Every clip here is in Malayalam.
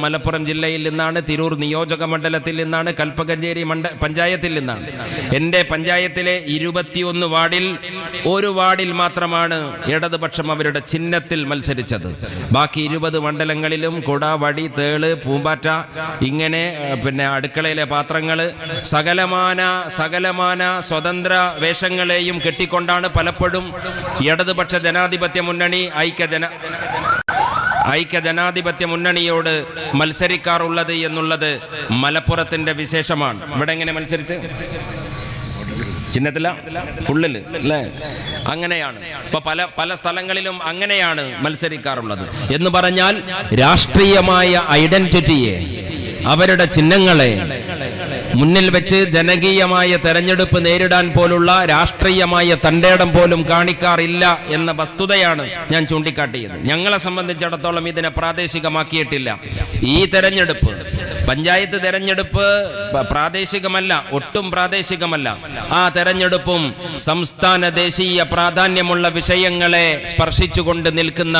മലപ്പുറം ജില്ലയിൽ നിന്നാണ്, തിരൂർ നിയോജക മണ്ഡലത്തിൽ നിന്നാണ്, കൽപ്പകഞ്ചേരി പഞ്ചായത്തിൽ നിന്നാണ്. എൻ്റെ പഞ്ചായത്തിലെ 21 വാർഡിൽ ഒരു വാർഡിൽ മാത്രമാണ് ഇടതുപക്ഷം അവരുടെ ചിഹ്നത്തിൽ മത്സരിച്ചത്. ബാക്കി 20 മണ്ഡലങ്ങളിലും കുട, വടി, തേള്, പൂമ്പാറ്റ, ഇങ്ങനെ പിന്നെ അടുക്കളയിലെ പാത്രങ്ങൾ, സകലമാന സ്വതന്ത്ര വേഷങ്ങളെയും കെട്ടിക്കൊണ്ടാണ് പലപ്പോഴും ഇടതുപക്ഷ ജനാധിപത്യ മുന്നണി ഐക്യ ജനാധിപത്യ മുന്നണിയോട് മത്സരിക്കാറുള്ളത് എന്നുള്ളത് മലപ്പുറത്തിന്റെ വിശേഷമാണ്. ഇവിടെ എങ്ങനെ മത്സരിച്ച് ചിഹ്നത്തില്ല, ഫുള്ളില് അല്ലേ? അങ്ങനെയാണ് ഇപ്പൊ പല സ്ഥലങ്ങളിലും അങ്ങനെയാണ് മത്സരിക്കാറുള്ളത്. എന്ന് പറഞ്ഞാൽ രാഷ്ട്രീയമായ ഐഡന്റിറ്റിയെ, അവരുടെ ചിഹ്നങ്ങളെ മുന്നിൽ വെച്ച് ജനകീയമായ തെരഞ്ഞെടുപ്പ് നേരിടാൻ പോലുള്ള രാഷ്ട്രീയമായ തന്റേടം പോലും കാണിക്കാറില്ല എന്ന വസ്തുതയാണ് ഞാൻ ചൂണ്ടിക്കാട്ടിയത്. ഞങ്ങളെ സംബന്ധിച്ചിടത്തോളം ഇതിനെ പ്രാദേശികമാക്കിയിട്ടില്ല. ഈ തെരഞ്ഞെടുപ്പ്, പഞ്ചായത്ത് തെരഞ്ഞെടുപ്പ് പ്രാദേശികമല്ല, ഒട്ടും പ്രാദേശികമല്ല. ആ തെരഞ്ഞെടുപ്പും സംസ്ഥാന ദേശീയ പ്രാധാന്യമുള്ള വിഷയങ്ങളെ സ്പർശിച്ചുകൊണ്ട് നിൽക്കുന്ന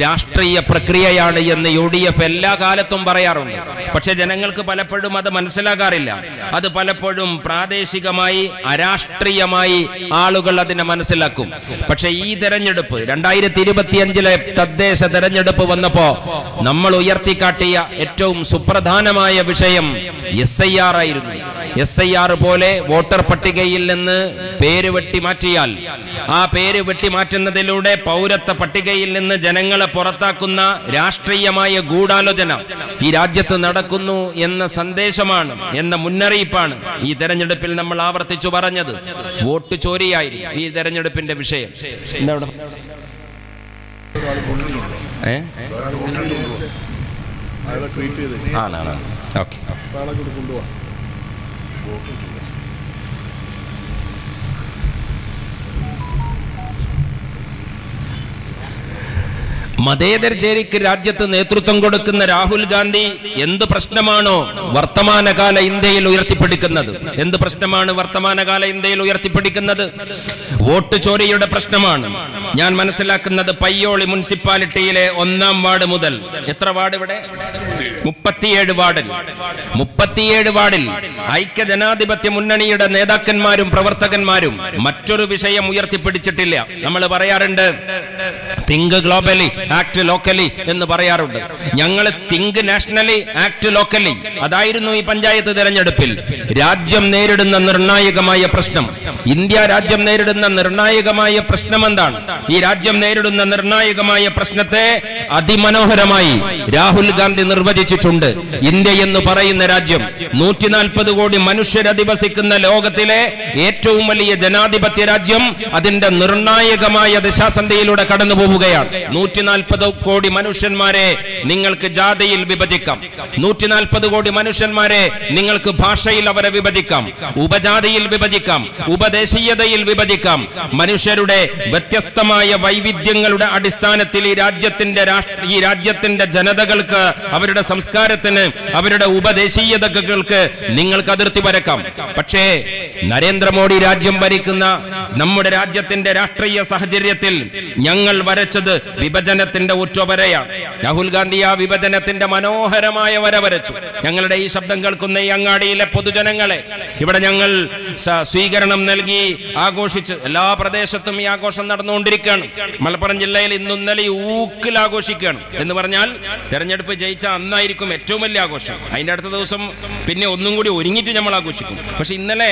രാഷ്ട്രീയ പ്രക്രിയയാണ് എന്ന് UDF എല്ലാ കാലത്തും പറയാറുണ്ട്. പക്ഷെ ജനങ്ങൾക്ക് പലപ്പോഴും അത് മനസ്സിലാകാറില്ല. അത് പലപ്പോഴും പ്രാദേശികമായി, അരാഷ്ട്രീയമായി ആളുകൾ അതിനെ മനസ്സിലാക്കും. പക്ഷെ ഈ തെരഞ്ഞെടുപ്പ് 2025 തദ്ദേശ തെരഞ്ഞെടുപ്പ് വന്നപ്പോ നമ്മൾ ഉയർത്തിക്കാട്ടിയ ഏറ്റവും സുപ്രധാനമായ വിഷയം SIR ആയിരുന്നു. SIR പോലെ വോട്ടർ പട്ടികയിൽ നിന്ന് പേര് വെട്ടിമാറ്റിയാൽ, ആ പേര് വെട്ടിമാറ്റുന്നതിലൂടെ പൗരത്വ പട്ടികയിൽ നിന്ന് ജനങ്ങളെ പുറത്താക്കുന്ന രാഷ്ട്രീയമായ ഗൂഢാലോചന ഈ രാജ്യത്ത് നടക്കുന്നു എന്ന സന്ദേശമാണ്, എന്ന മുന്നറിയിപ്പാണ് ഈ തെരഞ്ഞെടുപ്പിൽ നമ്മൾ ആവർത്തിച്ചു പറഞ്ഞത്. വോട്ട് ചോരിയായിരുന്നു ഈ തെരഞ്ഞെടുപ്പിന്റെ വിഷയം. ഓക്കെ, മതേതര ചേരിക്ക് രാജ്യത്ത് നേതൃത്വം കൊടുക്കുന്ന രാഹുൽ ഗാന്ധി എന്ത് പ്രശ്നമാണോ വർത്തമാനകാല ഇന്ത്യയിൽ ഉയർത്തിപ്പിടിക്കുന്നത്, എന്ത് പ്രശ്നമാണ് വർത്തമാനകാല ഇന്ത്യയിൽ ഉയർത്തിപ്പിടിക്കുന്നത്? വോട്ട് ചോരിയുടെ പ്രശ്നമാണ്. ഞാൻ മനസ്സിലാക്കുന്നത് പയ്യോളി മുനിസിപ്പാലിറ്റിയിലെ 1-ാം വാർഡ് മുതൽ, എത്ര വാർഡ് ഇവിടെ? 37 വാർഡിൽ 37 വാർഡിൽ ഐക്യ ജനാധിപത്യ മുന്നണിയുടെ നേതാക്കന്മാരും പ്രവർത്തകന്മാരും മറ്റൊരു വിഷയം ഉയർത്തിപ്പിടിച്ചിട്ടില്ല. നമ്മൾ പറയാറുണ്ട് തിങ്ക് ഗ്ലോബലി, ആക്ട് ലോക്കലി എന്ന് പറയാറുണ്ട്. ഞങ്ങൾ തിങ്ക് നാഷണലി, ആക്ട് ലോക്കലി. അതായിരുന്നു ഈ പഞ്ചായത്ത് തെരഞ്ഞെടുപ്പിൽ രാജ്യം നേരിടുന്ന നിർണായകമായ പ്രശ്നം. ഇന്ത്യ രാജ്യം നേരിടുന്ന നിർണായകമായ പ്രശ്നം എന്താണ്? ഈ രാജ്യം നേരിടുന്ന നിർണായകമായ പ്രശ്നത്തെ അതിമനോഹരമായി രാഹുൽ ഗാന്ധി നിർവചിച്ചിട്ടുണ്ട്. ഇന്ത്യ എന്ന് പറയുന്ന രാജ്യം 140 കോടി മനുഷ്യരധിവസിക്കുന്ന ലോകത്തിലെ ഏറ്റവും വലിയ ജനാധിപത്യ രാജ്യം അതിന്റെ നിർണായകമായ ദിശാസന്ധിയിലൂടെ കടന്നു പോവുകയാണ്. 140 കോടി മനുഷ്യന്മാരെ നിങ്ങൾക്ക് ജാതിയിൽ വിഭജിക്കാം, 140 കോടി മനുഷ്യന്മാരെ നിങ്ങൾക്ക് ഭാഷയിൽ അവരെ വിഭജിക്കാം, ഉപജാതിയിൽ വിഭജിക്കാം, ഉപദേശീയതയിൽ വിഭജിക്കാം. മനുഷ്യരുടെ വ്യത്യസ്തമായ വൈവിധ്യങ്ങളുടെ അടിസ്ഥാനത്തിൽ ഈ രാജ്യത്തിന്റെ ജനതകൾക്ക്, അവരുടെ സംസ്കാരത്തിന്, അവരുടെ ഉപദേശീയതകൾക്ക് നിങ്ങൾക്ക് അതിർത്തി വരക്കാം. പക്ഷേ നരേന്ദ്രമോദി രാജ്യം ഭരിക്കുന്ന നമ്മുടെ രാജ്യത്തിന്റെ രാഷ്ട്രീയ സാഹചര്യത്തിൽ ഞങ്ങൾ വരച്ചത് വിഭജനത്തിന്റെ ഉറ്റവരയാണ്. രാഹുൽ ഗാന്ധി ആ വിഭജനത്തിന്റെ മനോഹരമായ വര വരച്ചു. ഞങ്ങളുടെ ഈ ശബ്ദം കേൾക്കുന്ന ഈ അങ്ങാടിയിലെ പൊതുജനങ്ങളെ ഇവിടെ ഞങ്ങൾ സ്വീകരണം നൽകി ആഘോഷിച്ച് എല്ലാ പ്രദേശത്തും ഈ ആഘോഷം നടന്നുകൊണ്ടിരിക്കുകയാണ്. മലപ്പുറം ജില്ലയിൽ ഇന്നലെ ഊക്കിൽ ആഘോഷിക്കുകയാണ്. എന്ന് പറഞ്ഞാൽ തെരഞ്ഞെടുപ്പ് ജയിച്ച അന്നായിരിക്കും ഏറ്റവും വലിയ ആഘോഷം. അതിന്റെ അടുത്ത ദിവസം പിന്നെ ഒന്നും കൂടി ഒരുങ്ങിയിട്ട് നമ്മൾ ആഘോഷിക്കും. പക്ഷെ ഇന്നലെ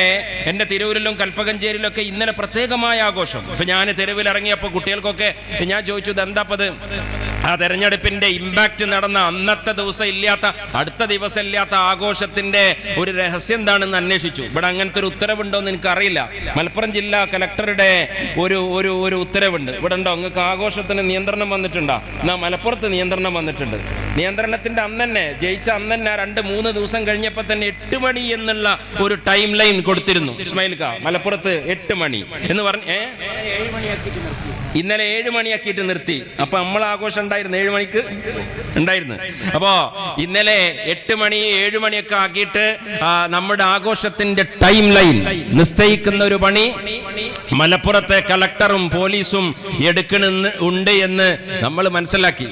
എന്റെ തിരൂരിലും കൽപ്പകഞ്ചേരിയിലും ഒക്കെ ഇന്നലെ പ്രത്യേകമായ ആഘോഷം. അപ്പൊ ഞാൻ തെരുവിൽ ഇറങ്ങിയപ്പോൾ കുട്ടികൾക്കൊക്കെ ഞാൻ ചോദിച്ചു, ഇതെന്താപ്പത്? ആ തെരഞ്ഞെടുപ്പിന്റെ ഇമ്പാക്ട് നടന്ന അന്നത്തെ ദിവസം ഇല്ലാത്ത, അടുത്ത ദിവസം ഇല്ലാത്ത ആഘോഷത്തിന്റെ ഒരു രഹസ്യം എന്താണെന്ന് അന്വേഷിച്ചു. ഇവിടെ അങ്ങനത്തെ ഒരു ഉത്തരവുണ്ടോന്ന് എനിക്കറിയില്ല. മലപ്പുറം ജില്ലാ കലക്ടറുടെ ഒരു ഉത്തരവുണ്ട്. ഇവിടെ ഉണ്ടോ? നിങ്ങൾക്ക് ആഘോഷത്തിന് നിയന്ത്രണം വന്നിട്ടുണ്ടോ? എന്നാ മലപ്പുറത്ത് നിയന്ത്രണം വന്നിട്ടുണ്ട്. നിയന്ത്രണത്തിന്റെ അന്ന് തന്നെ, ജയിച്ച അന്ന് തന്നെ 2-3 ദിവസം കഴിഞ്ഞപ്പോൾ തന്നെ 8 മണി എന്നുള്ള ഒരു ടൈം ലൈൻ കൊടുത്തിരുന്നു. ഇസ്മായിൽ മലപ്പുറത്ത് 8 മണി എന്ന് പറഞ്ഞ് ഇന്നലെ 7 മണിയാക്കിയിട്ട് നിർത്തി. അപ്പൊ നമ്മൾ ആഘോഷം ഉണ്ടായിരുന്നു 7 മണിക്ക് ഉണ്ടായിരുന്നു. അപ്പോ ഇന്നലെ 8 മണി 7 മണിയൊക്കെ ആക്കിയിട്ട് നമ്മുടെ ആഘോഷത്തിന്റെ ടൈം ലൈൻ നിശ്ചയിക്കുന്ന ഒരു പണി മലപ്പുറത്തെ കളക്ടറും പോലീസും ഉണ്ട് എന്ന് നമ്മൾ മനസ്സിലാക്കി,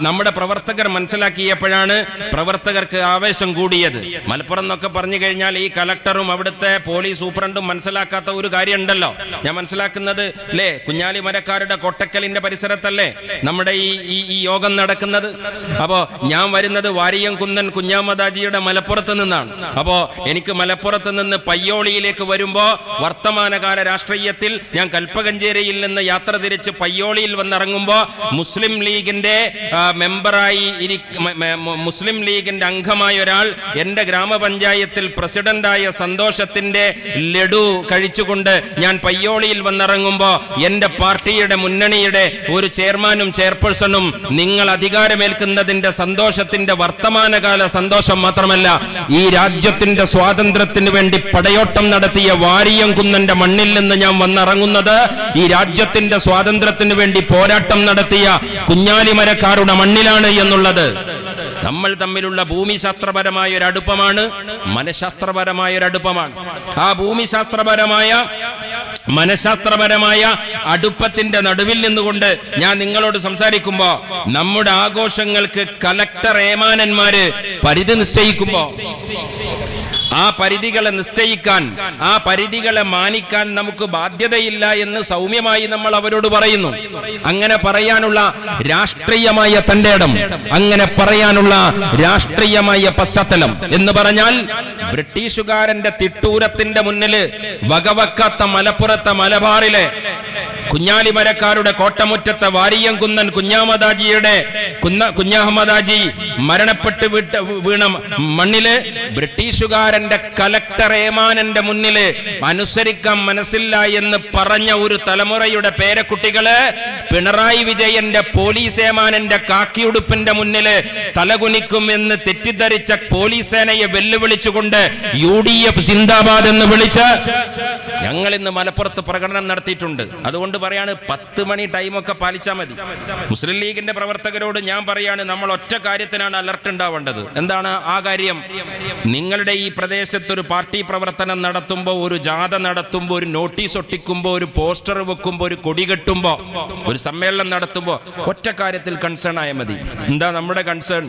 നമ്മുടെ പ്രവർത്തകർ മനസ്സിലാക്കിയപ്പോഴാണ് പ്രവർത്തകർക്ക് ആവേശം കൂടിയത്. മലപ്പുറം എന്നൊക്കെ പറഞ്ഞു കഴിഞ്ഞാൽ ഈ കളക്ടറും അവിടുത്തെ പോലീസ് സൂപ്രണ്ടും മനസ്സിലാക്കാത്ത ഒരു കാര്യം ഉണ്ടല്ലോ. ഞാൻ മനസ്സിലാക്കുന്നത് അല്ലേ, കുഞ്ഞാലി മരക്കാരുടെ കൊട്ടക്കലിന്റെ പരിസരത്തല്ലേ നമ്മുടെ ഈ യോഗം നടക്കുന്നത്. അപ്പോ ഞാൻ വരുന്നത് വാരിയംകുന്നൻ കുഞ്ഞാമദാജിയുടെ മലപ്പുറത്ത് നിന്നാണ്. അപ്പോ എനിക്ക് മലപ്പുറത്ത് നിന്ന് പയ്യോളിയിലേക്ക് വരുമ്പോ വർത്തമാനകാല രാഷ്ട്രീയത്തിൽ ഞാൻ കൽപ്പകഞ്ചേരിയിൽ നിന്ന് യാത്ര തിരിച്ച് പയ്യോളിയിൽ വന്നിറങ്ങുമ്പോൾ മുസ്ലിം ലീഗിന്റെ മെമ്പറായി മുസ്ലിം ലീഗിന്റെ അംഗമായ ഒരാൾ എന്റെ ഗ്രാമപഞ്ചായത്തിൽ പ്രസിഡന്റായ സന്തോഷത്തിന്റെ ലഡു കഴിച്ചുകൊണ്ട് ഞാൻ പയ്യോളിയിൽ വന്നിറങ്ങുമ്പോൾ എന്റെ പാർട്ടിയുടെ മുന്നണിയുടെ ഒരു ചെയർമാനും ചെയർപേഴ്സണും നിങ്ങൾ അധികാരമേൽക്കുന്നതിന്റെ സന്തോഷത്തിന്റെ വർത്തമാനകാല സന്തോഷം മാത്രമല്ല, ഈ രാജ്യത്തിന്റെ സ്വാതന്ത്ര്യത്തിന് വേണ്ടി പടയോട്ടം നടത്തിയ വാരിയംകുന്നന്റെ മണ്ണിൽ നിന്ന് ഞാൻ വന്നിറങ്ങുന്നത് ഈ രാജ്യത്തിന്റെ സ്വാതന്ത്ര്യത്തിന് വേണ്ടി പോരാട്ടം നടത്തിയ കുഞ്ഞാലിമരക്കാരുടെ മണ്ണിലാണ് എന്നുള്ളത്. നമ്മൾ തമ്മിലുള്ള ഭൂമിശാസ്ത്രപരമായ ഒരു അടുപ്പമാണ്, മനഃശാസ്ത്രപരമായ ഒരു അടുപ്പമാണ്. ആ ഭൂമിശാസ്ത്രപരമായ മനഃശാസ്ത്രപരമായ അടുപ്പത്തിന്റെ നടുവിൽ നിന്നുകൊണ്ട് ഞാൻ നിങ്ങളോട് സംസാരിക്കുമ്പോ നമ്മുടെ ആഘോഷങ്ങൾക്ക് കലക്ടർ ഏമാനന്മാര് പരിധി നിശ്ചയിക്കുമ്പോ ആ പരിധികളെ നിശ്ചയിക്കാൻ, ആ പരിധികളെ മാനിക്കാൻ നമുക്ക് ബാധ്യതയില്ല എന്ന് സൗമ്യമായി നമ്മൾ അവരോട് പറയുന്നു. അങ്ങനെ പറയാനുള്ള രാഷ്ട്രീയമായ തന്റെ ഇടം, അങ്ങനെ പറയാനുള്ള രാഷ്ട്രീയമായ പശ്ചാത്തലം എന്ന് പറഞ്ഞാൽ ബ്രിട്ടീഷുകാരന്റെ തിട്ടൂരത്തിന്റെ മുന്നിൽ വകവെക്കാത്ത മലപ്പുറത്തെ മലബാറിലെ കുഞ്ഞാലിമരക്കാരുടെ കോട്ടമുറ്റത്തെ വാരിയംകുന്നൻ കുഞ്ഞാഹമ്മദാജി മരണപ്പെട്ട് വീണ മണ്ണില് ബ്രിട്ടീഷുകാരന്റെ കലക്ടർ ഏമാനന്റെ മുന്നില് അനുസരിക്കാൻ മനസ്സില്ല എന്ന് പറഞ്ഞ ഒരു തലമുറയുടെ പേരക്കുട്ടികള് പിണറായി വിജയന്റെ പോലീസ് ഏമാനന്റെ കാക്കിയുടുപ്പിന്റെ മുന്നില് തലകുനിക്കും എന്ന് തെറ്റിദ്ധരിച്ച പോലീസ് സേനയെ വെല്ലുവിളിച്ചുകൊണ്ട് UDF സിന്ദാബാദ് എന്ന് വിളിച്ച് ഞങ്ങൾ ഇന്ന് മലപ്പുറത്ത് പ്രകടനം നടത്തിയിട്ടുണ്ട്. അതുകൊണ്ട് പറയാണ് 10 മണി ടൈമൊക്കെ പാലിച്ചാൽ മതി. മുസ്ലിം ലീഗിന്റെ പ്രവർത്തകരോട് ഞാൻ പറയാണ്, നമ്മൾ ഒറ്റ കാര്യത്തിനാണ് അലർട്ട് ഉണ്ടാവേണ്ടത്. എന്താണ് ആ കാര്യം? നിങ്ങളുടെ ഈ പ്രദേശത്ത് ഒരു പാർട്ടി പ്രവർത്തനം നടത്തുമ്പോൾ, ഒരു ജാഥ നടത്തുമ്പോൾ, ഒരു നോട്ടീസ് ഒട്ടിക്കുമ്പോൾ, ഒരു പോസ്റ്റർ വെക്കുമ്പോൾ, ഒരു കൊടി കെട്ടുമ്പോൾ, ഒരു സമ്മേളനം നടത്തുമ്പോൾ ഒറ്റ കാര്യത്തിൽ കൺസേൺ ആയാൽ മതി. എന്താ നമ്മുടെ കൺസേൺ?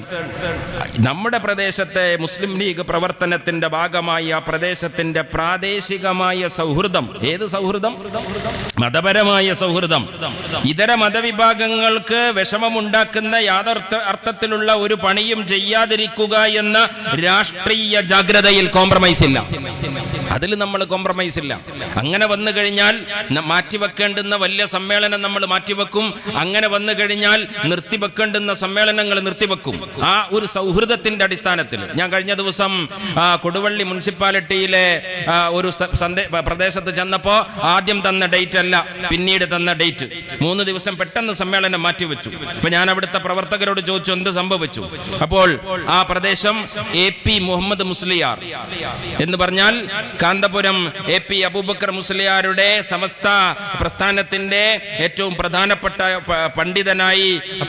നമ്മുടെ പ്രദേശത്തെ മുസ്ലിം ലീഗ് പ്രവർത്തനത്തിന്റെ ഭാഗമായി ആ പ്രദേശത്തിന്റെ പ്രാദേശികമായ സൗഹൃദം, ഏത് സൗഹൃദം? മതപരമായ സൗഹൃദം. ഇതര മതവിഭാഗങ്ങൾക്ക് വിഷമമുണ്ടാക്കുന്ന യാതൊരു അർത്ഥത്തിലുള്ള ഒരു പണിയും ചെയ്യാതിരിക്കുക എന്ന രാഷ്ട്രീയ ജാഗ്രതയിൽ കോംപ്രമൈസ് ഇല്ല. അതിൽ നമ്മൾ കോംപ്രമൈസ് ഇല്ല. അങ്ങനെ വന്നു കഴിഞ്ഞാൽ മാറ്റിവെക്കേണ്ടുന്ന വലിയ സമ്മേളനം നമ്മൾ മാറ്റിവെക്കും. അങ്ങനെ വന്നു കഴിഞ്ഞാൽ നിർത്തിവെക്കേണ്ടുന്ന സമ്മേളനങ്ങൾ നിർത്തിവെക്കും. ആ ഒരു സൗഹൃദത്തിന്റെ അടിസ്ഥാനത്തിൽ ഞാൻ കഴിഞ്ഞ ദിവസം കൊടുവള്ളി മുനിസിപ്പാലിറ്റിയിലെ ഒരു പ്രദേശത്ത് ചെന്നപ്പോ ആദ്യം തന്ന ഡേറ്റ് അല്ല, പിന്നീട് തന്ന ഡേറ്റ് 3 ദിവസം പെട്ടെന്ന് സമ്മേളനം മാറ്റിവെച്ചു. അപ്പൊ ഞാൻ അവിടുത്തെ പ്രവർത്തകരോട് ചോദിച്ചു എന്ത് സംഭവിച്ചു. അപ്പോൾ ആ പ്രദേശം AP മുഹമ്മദ് മുസ്ലിയാർ എന്ന് പറഞ്ഞാൽ കാന്തപുരം AP അബൂബക്കർ മുസ്ലിയാരുടെ സമസ്ത പ്രസ്ഥാനത്തിന്റെ ഏറ്റവും പ്രധാനപ്പെട്ട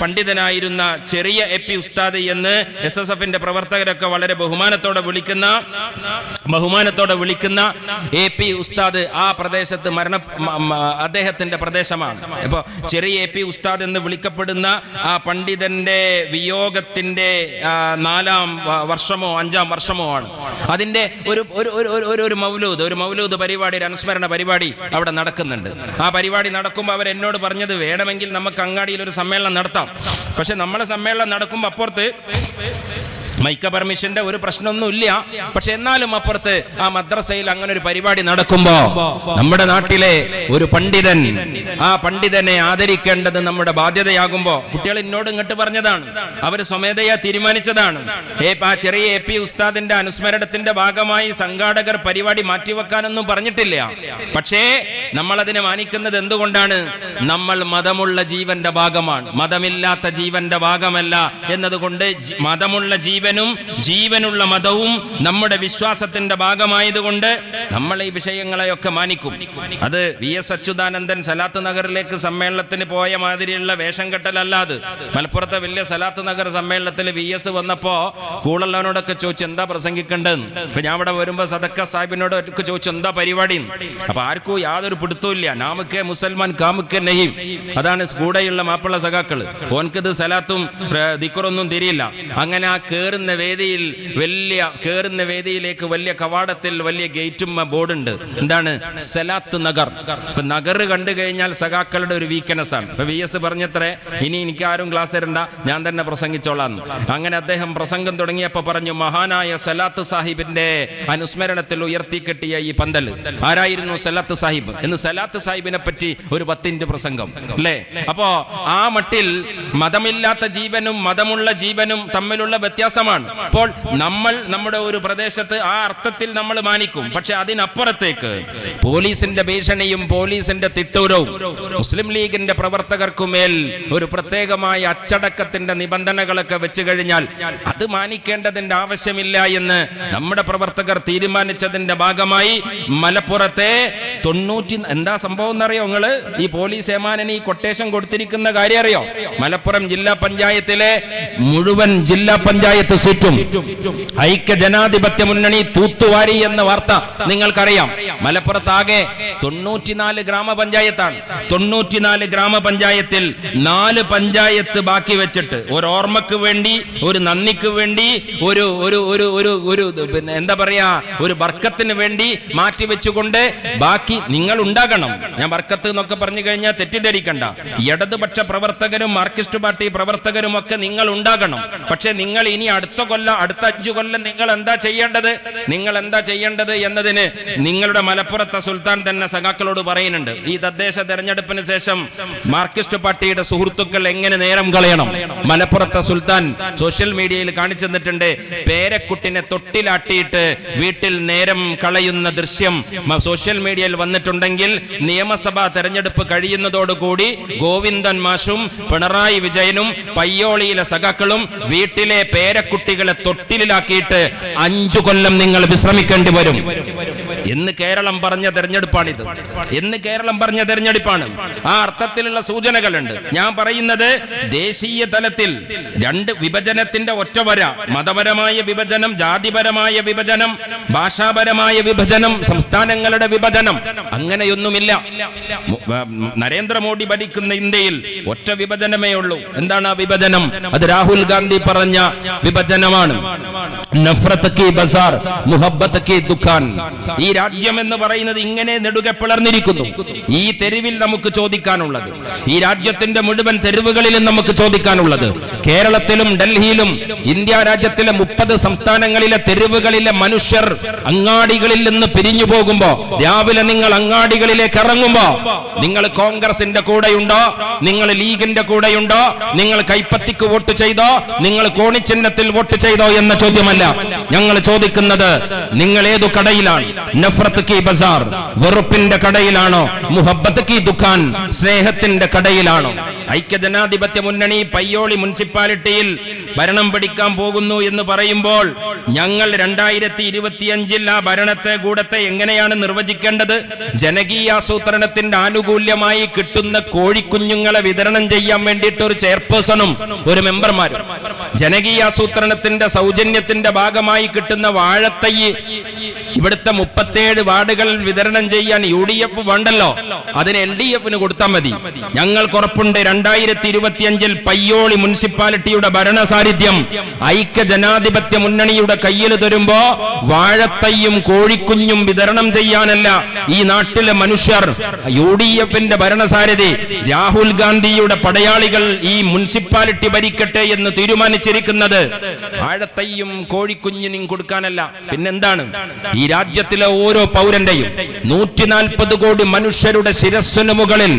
പണ്ഡിതനായിരുന്ന ചെറിയ AP ഉസ്താദ് എന്ന് SSFന്റെ പ്രവർത്തകരൊക്കെ വളരെ ബഹുമാനത്തോടെ വിളിക്കുന്ന AP ഉസ്താദ് ആ പ്രദേശത്ത് അദ്ദേഹത്തിന്റെ പ്രദേശമാണ്. അപ്പൊ ചെറിയ AP ഉസ്താദ് എന്ന് വിളിക്കപ്പെടുന്ന ആ പണ്ഡിതന്റെ വിയോഗത്തിന്റെ 4ാം വർഷമോ 5ാം വർഷമോ ആണ്. അതിന്റെ ഒരു മൗലൂദ് പരിപാടി, ഒരു അനുസ്മരണ പരിപാടി അവിടെ നടക്കുന്നുണ്ട്. ആ പരിപാടി നടക്കുമ്പോൾ അവർ എന്നോട് പറഞ്ഞത്, വേണമെങ്കിൽ നമുക്ക് അങ്ങാടിയിൽ ഒരു സമ്മേളനം നടത്താം. പക്ഷെ നമ്മളെ സമ്മേളനം നടക്കുമ്പോൾ അപ്പുറത്ത് മൈക്ക പെർമിഷന്റെ ഒരു പ്രശ്നമൊന്നുമില്ല. പക്ഷെ എന്നാലും അപ്പുറത്ത് ആ മദ്രസയിൽ അങ്ങനെ ഒരു പരിപാടി നടക്കുമ്പോ നമ്മുടെ നാട്ടിലെ ഒരു പണ്ഡിതൻ, ആ പണ്ഡിതനെ ആദരിക്കേണ്ടത് നമ്മുടെ ബാധ്യതയാകുമ്പോ, കുട്ടികൾ എന്നോട് ഇങ്ങോട്ട് പറഞ്ഞതാണ്, അവർ സ്വമേധയാ തീരുമാനിച്ചതാണ്. ആ ചെറിയ AP ഉസ്താദിന്റെ അനുസ്മരണത്തിന്റെ ഭാഗമായി സംഘാടകർ പരിപാടി മാറ്റിവെക്കാനൊന്നും പറഞ്ഞിട്ടില്ല. പക്ഷേ നമ്മളതിനെ മാനിക്കുന്നത് എന്തുകൊണ്ടാണ്? നമ്മൾ മതമുള്ള ജീവന്റെ ഭാഗമാണ്, മതമില്ലാത്ത ജീവന്റെ ഭാഗമല്ല എന്നതുകൊണ്ട് മതമുള്ള ജീവനും ജീവനുള്ള മതവും നമ്മുടെ വിശ്വാസത്തിന്റെ ഭാഗമായതുകൊണ്ട് നമ്മൾ ഈ വിഷയങ്ങളെയൊക്കെ മാനിക്കും. അത് VS അച്യുതാനന്ദൻ സലാത്ത് നഗറിലേക്ക് സമ്മേളനത്തിന് പോയ മാതിരിയുള്ള വേഷം കെട്ടലല്ലാതെ മലപ്പുറത്തെ വലിയ സലാത്ത് നഗർ സമ്മേളനത്തിൽ VS വന്നപ്പോ കൂളുള്ളവനോടൊക്കെ ചോദിച്ചു എന്താ പ്രസംഗിക്കേണ്ടതെന്ന്. അപ്പൊ ഞാൻ ഇവിടെ വരുമ്പോ സദക്ക സാഹിബിനോട് ഒക്കെ ചോദിച്ചു എന്താ പരിപാടി. അപ്പൊ ആർക്കും യാതൊരു പിടുത്തമില്ല. നാമുക്കെ മുസൽമാൻ കാമുക്കെ നെയ്യും, അതാണ് കൂടെയുള്ള മാപ്പിള സഖാക്കള്. ഓൻക്കിത് സലാത്തും ദിക്റൊന്നും തിരിയില്ല. അങ്ങനെ ആ കേറുന്ന വേദിയിലേക്ക് വലിയ കവാടത്തിൽ വലിയ ഗേറ്റും ബോർഡുണ്ട്, എന്താണ് സലാത്ത് നഗർ. ഇപ്പൊ നഗർ കണ്ടു കഴിഞ്ഞാൽ സഖാക്കളുടെ ഒരു വീക്ക്നെസ് ആണ്. ഇപ്പൊ VS പറഞ്ഞത്രേ ഇനി എനിക്ക് ആരും ക്ലാസ് തരണ്ട, ഞാൻ തന്നെ പ്രസംഗിച്ചോളാന്ന്. അങ്ങനെ അദ്ദേഹം പ്രസംഗം തുടങ്ങിയപ്പോ പറഞ്ഞു, മഹാനായ സലാത്ത് സാഹിബിന്റെ അനുസ്മരണത്തിൽ ഉയർത്തിക്കെട്ടിയ ഈ പന്തൽ ആരായിരുന്നു? സലാത്ത് സാഹിബ്. എന്ന് സലാത്ത് സാഹിബിനെ പറ്റി ഒരു 10 മിനിറ്റ് പ്രസംഗം അല്ലേ? അപ്പോ ആ മട്ടിൽ മതമില്ലാത്ത ജീവനും മതമുള്ള ജീവനും തമ്മിലുള്ള വ്യത്യാസമാണ്. അപ്പോൾ നമ്മൾ നമ്മുടെ ഒരു പ്രദേശത്ത് ആ അർത്ഥത്തിൽ നമ്മൾ മാനിക്കും. പക്ഷെ അതിനപ്പുറത്തേക്ക് പോലീസിന്റെ ഭീഷണിയും പോലീസിന്റെ തിട്ടൂരവും മുസ്ലിം ലീഗിന്റെ പ്രവർത്തകർക്കുമേൽ ഒരു പ്രത്യേകമായ അച്ചടക്കത്തിന്റെ നിബന്ധനകളൊക്കെ വെച്ച് കഴിഞ്ഞാൽ അത് മാനിക്കേണ്ടതിന്റെ ആവശ്യമില്ല എന്ന് നമ്മുടെ പ്രവർത്തകർ തീരുമാനിച്ചതിന്റെ ഭാഗമായി മലപ്പുറത്തെ 90 എന്താ സംഭവം എന്നറിയോ നിങ്ങള്? ഈ പോലീസ് ഏമാനന് ഈ കൊട്ടേഷൻ കൊടുത്തിരിക്കുന്ന കാര്യം അറിയോ? മലപ്പുറം ജില്ലാ പഞ്ചായത്തിലെ മുഴുവൻ ജില്ലാ പഞ്ചായത്ത് സീറ്റും ഐക്യ ജനാധിപത്യ മുന്നണി തൂത്തുവാരി എന്ന വാർത്ത നിങ്ങൾക്കറിയാം. മലപ്പുറത്താകെ 94 ഗ്രാമപഞ്ചായത്താണ്. 94 ഗ്രാമപഞ്ചായത്തിൽ 4 പഞ്ചായത്ത് ബാക്കി വെച്ചിട്ട് ഒരു ഓർമ്മക്ക് വേണ്ടി, ഒരു നന്ദിക്ക് വേണ്ടി, ഒരു എന്താ പറയാ, ഒരു ബർക്കത്തിന് വേണ്ടി മാറ്റിവെച്ചുകൊണ്ട് ബാക്കി നിങ്ങൾ ഉണ്ടാകണം. ഞാൻ ബർക്കത്ത് എന്നൊക്കെ പറഞ്ഞു കഴിഞ്ഞാൽ തെറ്റിദ്ധരിക്കണ്ട. ഇടതുപക്ഷ പ്രവർത്തകരും മാർക്സിസ്റ്റ് പാർട്ടി പ്രവർത്തകരും ഒക്കെ നിങ്ങൾ ഉണ്ടാകണം. പക്ഷെ നിങ്ങൾ ഇനി അടുത്ത 5 കൊല്ലം നിങ്ങൾ എന്താ ചെയ്യേണ്ടത് എന്നതിന് നിങ്ങളുടെ മലപ്പുറത്തെ സുൽത്താൻ തന്നെ സഖാക്കളോട് പറയുന്നുണ്ട്. ഈ തദ്ദേശ തെരഞ്ഞെടുപ്പിന് ശേഷം മാർക്സിസ്റ്റ് പാർട്ടിയുടെ സുഹൃത്തുക്കൾ എങ്ങനെ നേരം കളയണം. മലപ്പുറത്തെ സുൽത്താൻ സോഷ്യൽ മീഡിയയിൽ കാണിച്ചു തന്നിട്ടുണ്ട്. പേരക്കുട്ടിനെ തൊട്ടിലാട്ടിയിട്ട് വീട്ടിൽ നേരം കളയുന്ന ദൃശ്യം സോഷ്യൽ മീഡിയയിൽ വന്നിട്ടുണ്ടെങ്കിൽ നിയമസഭാ തെരഞ്ഞെടുപ്പ് കഴിയുന്നതോടുകൂടി ഗോവിന്ദൻ മാഷും പിണറായി വിജയനും പയ്യോളിയിലെ സഖാക്കളും വീട്ടിലെ പേരക്കുട്ടികളെ തൊട്ടിലാക്കിയിട്ട് 5 കൊല്ലം നിങ്ങൾ വിശ്രമിക്കേണ്ടി വരും എന്ന് കേരളം പറഞ്ഞ തെരഞ്ഞെടുപ്പാണിത്. ആ അർത്ഥത്തിലുള്ള സൂചനകളുണ്ട്. ഞാൻ പറയുന്നത് ദേശീയ തലത്തിൽ 2 വിഭജനത്തിന്റെ ഒറ്റവര, മതപരമായ വിഭജനം, ജാതിപരമായ വിഭജനം, ഭാഷാപരമായ വിഭജനം, സംസ്ഥാനങ്ങളുടെ വിഭജനം, അങ്ങനെയൊന്നുമില്ല. നരേന്ദ്രമോദി ഭരിക്കുന്ന ഇന്ത്യയിൽ ഒറ്റ വിഭജനമേ ഉള്ളൂ. എന്താണ് ആ വിഭജനം? അത് രാഹുൽ ഗാന്ധി പറഞ്ഞ വിഭജനമാണ്. നഫ്രത്ത് കി ബസാർ, മുഹബ്ബത്ത് കി ദുഖാൻ. ഈ രാജ്യം എന്ന് പറയുന്നത് ഇങ്ങനെ നെടുകെ പിളർന്നിരിക്കുന്നു. ഈ തെരുവിൽ നമുക്ക് ചോദിക്കാനുള്ളത്, ഈ രാജ്യത്തിന്റെ മുഴുവൻ തെരുവുകളിലും നമുക്ക് ചോദിക്കാനുള്ളത്, കേരളത്തിലും ഡൽഹിയിലും ഇന്ത്യ രാജ്യത്തിലെ 30 സംസ്ഥാനങ്ങളിലെ തെരുവുകളിലെ മനുഷ്യർ അങ്ങാടികളിൽ നിന്ന് പിരിഞ്ഞു പോകുമ്പോ, രാവിലെ നിങ്ങൾ അങ്ങാടികളിലേക്ക് ഇറങ്ങുമ്പോ നിങ്ങൾ കോൺഗ്രസിന്റെ കൂടെയുണ്ടോ, നിങ്ങൾ ലീഗിന്റെ കൂടെയുണ്ടോ, നിങ്ങൾ കൈപ്പത്തിക്ക് വോട്ട് ചെയ്തോ, നിങ്ങൾ കോണിച്ചിഹ്നത്തിൽ വോട്ട് ചെയ്തോ എന്ന ചോദ്യമല്ല ഞങ്ങൾ ചോദിക്കുന്നത്. നിങ്ങൾ ഏതു കടയിലാണ്? നഫ്രത്ത് കി ബസാർ, വെറുപ്പിന്റെ കടയിലാണോ? മുഹബ്ബത്ത് കി ദുഖാൻ, സ്നേഹത്തിന്റെ കടയിലാണോ? ഐക്യജനാധിപത്യ മുന്നണി പയ്യോളി മുനിസിപ്പാലിറ്റിയിൽ ഭരണം പിടിക്കാൻ പോകുന്നു എന്ന് പറയുമ്പോൾ ഞങ്ങൾ 2025 ആ ഭരണത്തെ കൂടത്തെ എങ്ങനെയാണ് നിർവചിക്കേണ്ടത്? ജനകീയാസൂത്രണത്തിന്റെ ആനുകൂല്യമായി കിട്ടുന്ന കോഴിക്കുഞ്ഞുങ്ങളെ വിതരണം ചെയ്യാൻ വേണ്ടിയിട്ട് ഒരു ചെയർപേഴ്സണും ഒരു മെമ്പർമാരും, ജനകീയാസൂത്രണത്തിന്റെ സൗജന്യത്തിന്റെ ഭാഗമായി കിട്ടുന്ന വാഴത്തൈ ഇവിടുത്തെ 37 വാർഡുകൾ വിതരണം ചെയ്യാൻ UDF വേണ്ടല്ലോ, അതിന് LDFന് കൊടുത്താൽ മതി. ഞങ്ങൾക്ക് ഉറപ്പുണ്ട് 2025 പയ്യോളി മുനിസിപ്പാലിറ്റിയുടെ ഭരണസാരിധ്യം ഐക്യ ജനാധിപത്യ മുന്നണിയുടെ കയ്യിൽ തരുമ്പോ വാഴത്തൈയും കോഴിക്കുഞ്ഞും വിതരണം ചെയ്യാനല്ല ഈ നാട്ടിലെ മനുഷ്യർ, UDFന്റെ ഭരണസാരഥി രാഹുൽ ഗാന്ധിയുടെ പടയാളികൾ ഈ മുനിസിപ്പാലിറ്റി ഭരിക്കട്ടെ എന്ന് തീരുമാനിച്ചിരിക്കുന്നത് വാഴത്തൈയും കോഴിക്കുഞ്ഞിനും കൊടുക്കാനല്ല. പിന്നെന്താണ്? ഈ രാജ്യത്തിലെ ഓരോ പൗരന്റെയും 140 കോടി മനുഷ്യരുടെ ശിരസ്സിന് മുകളിൽ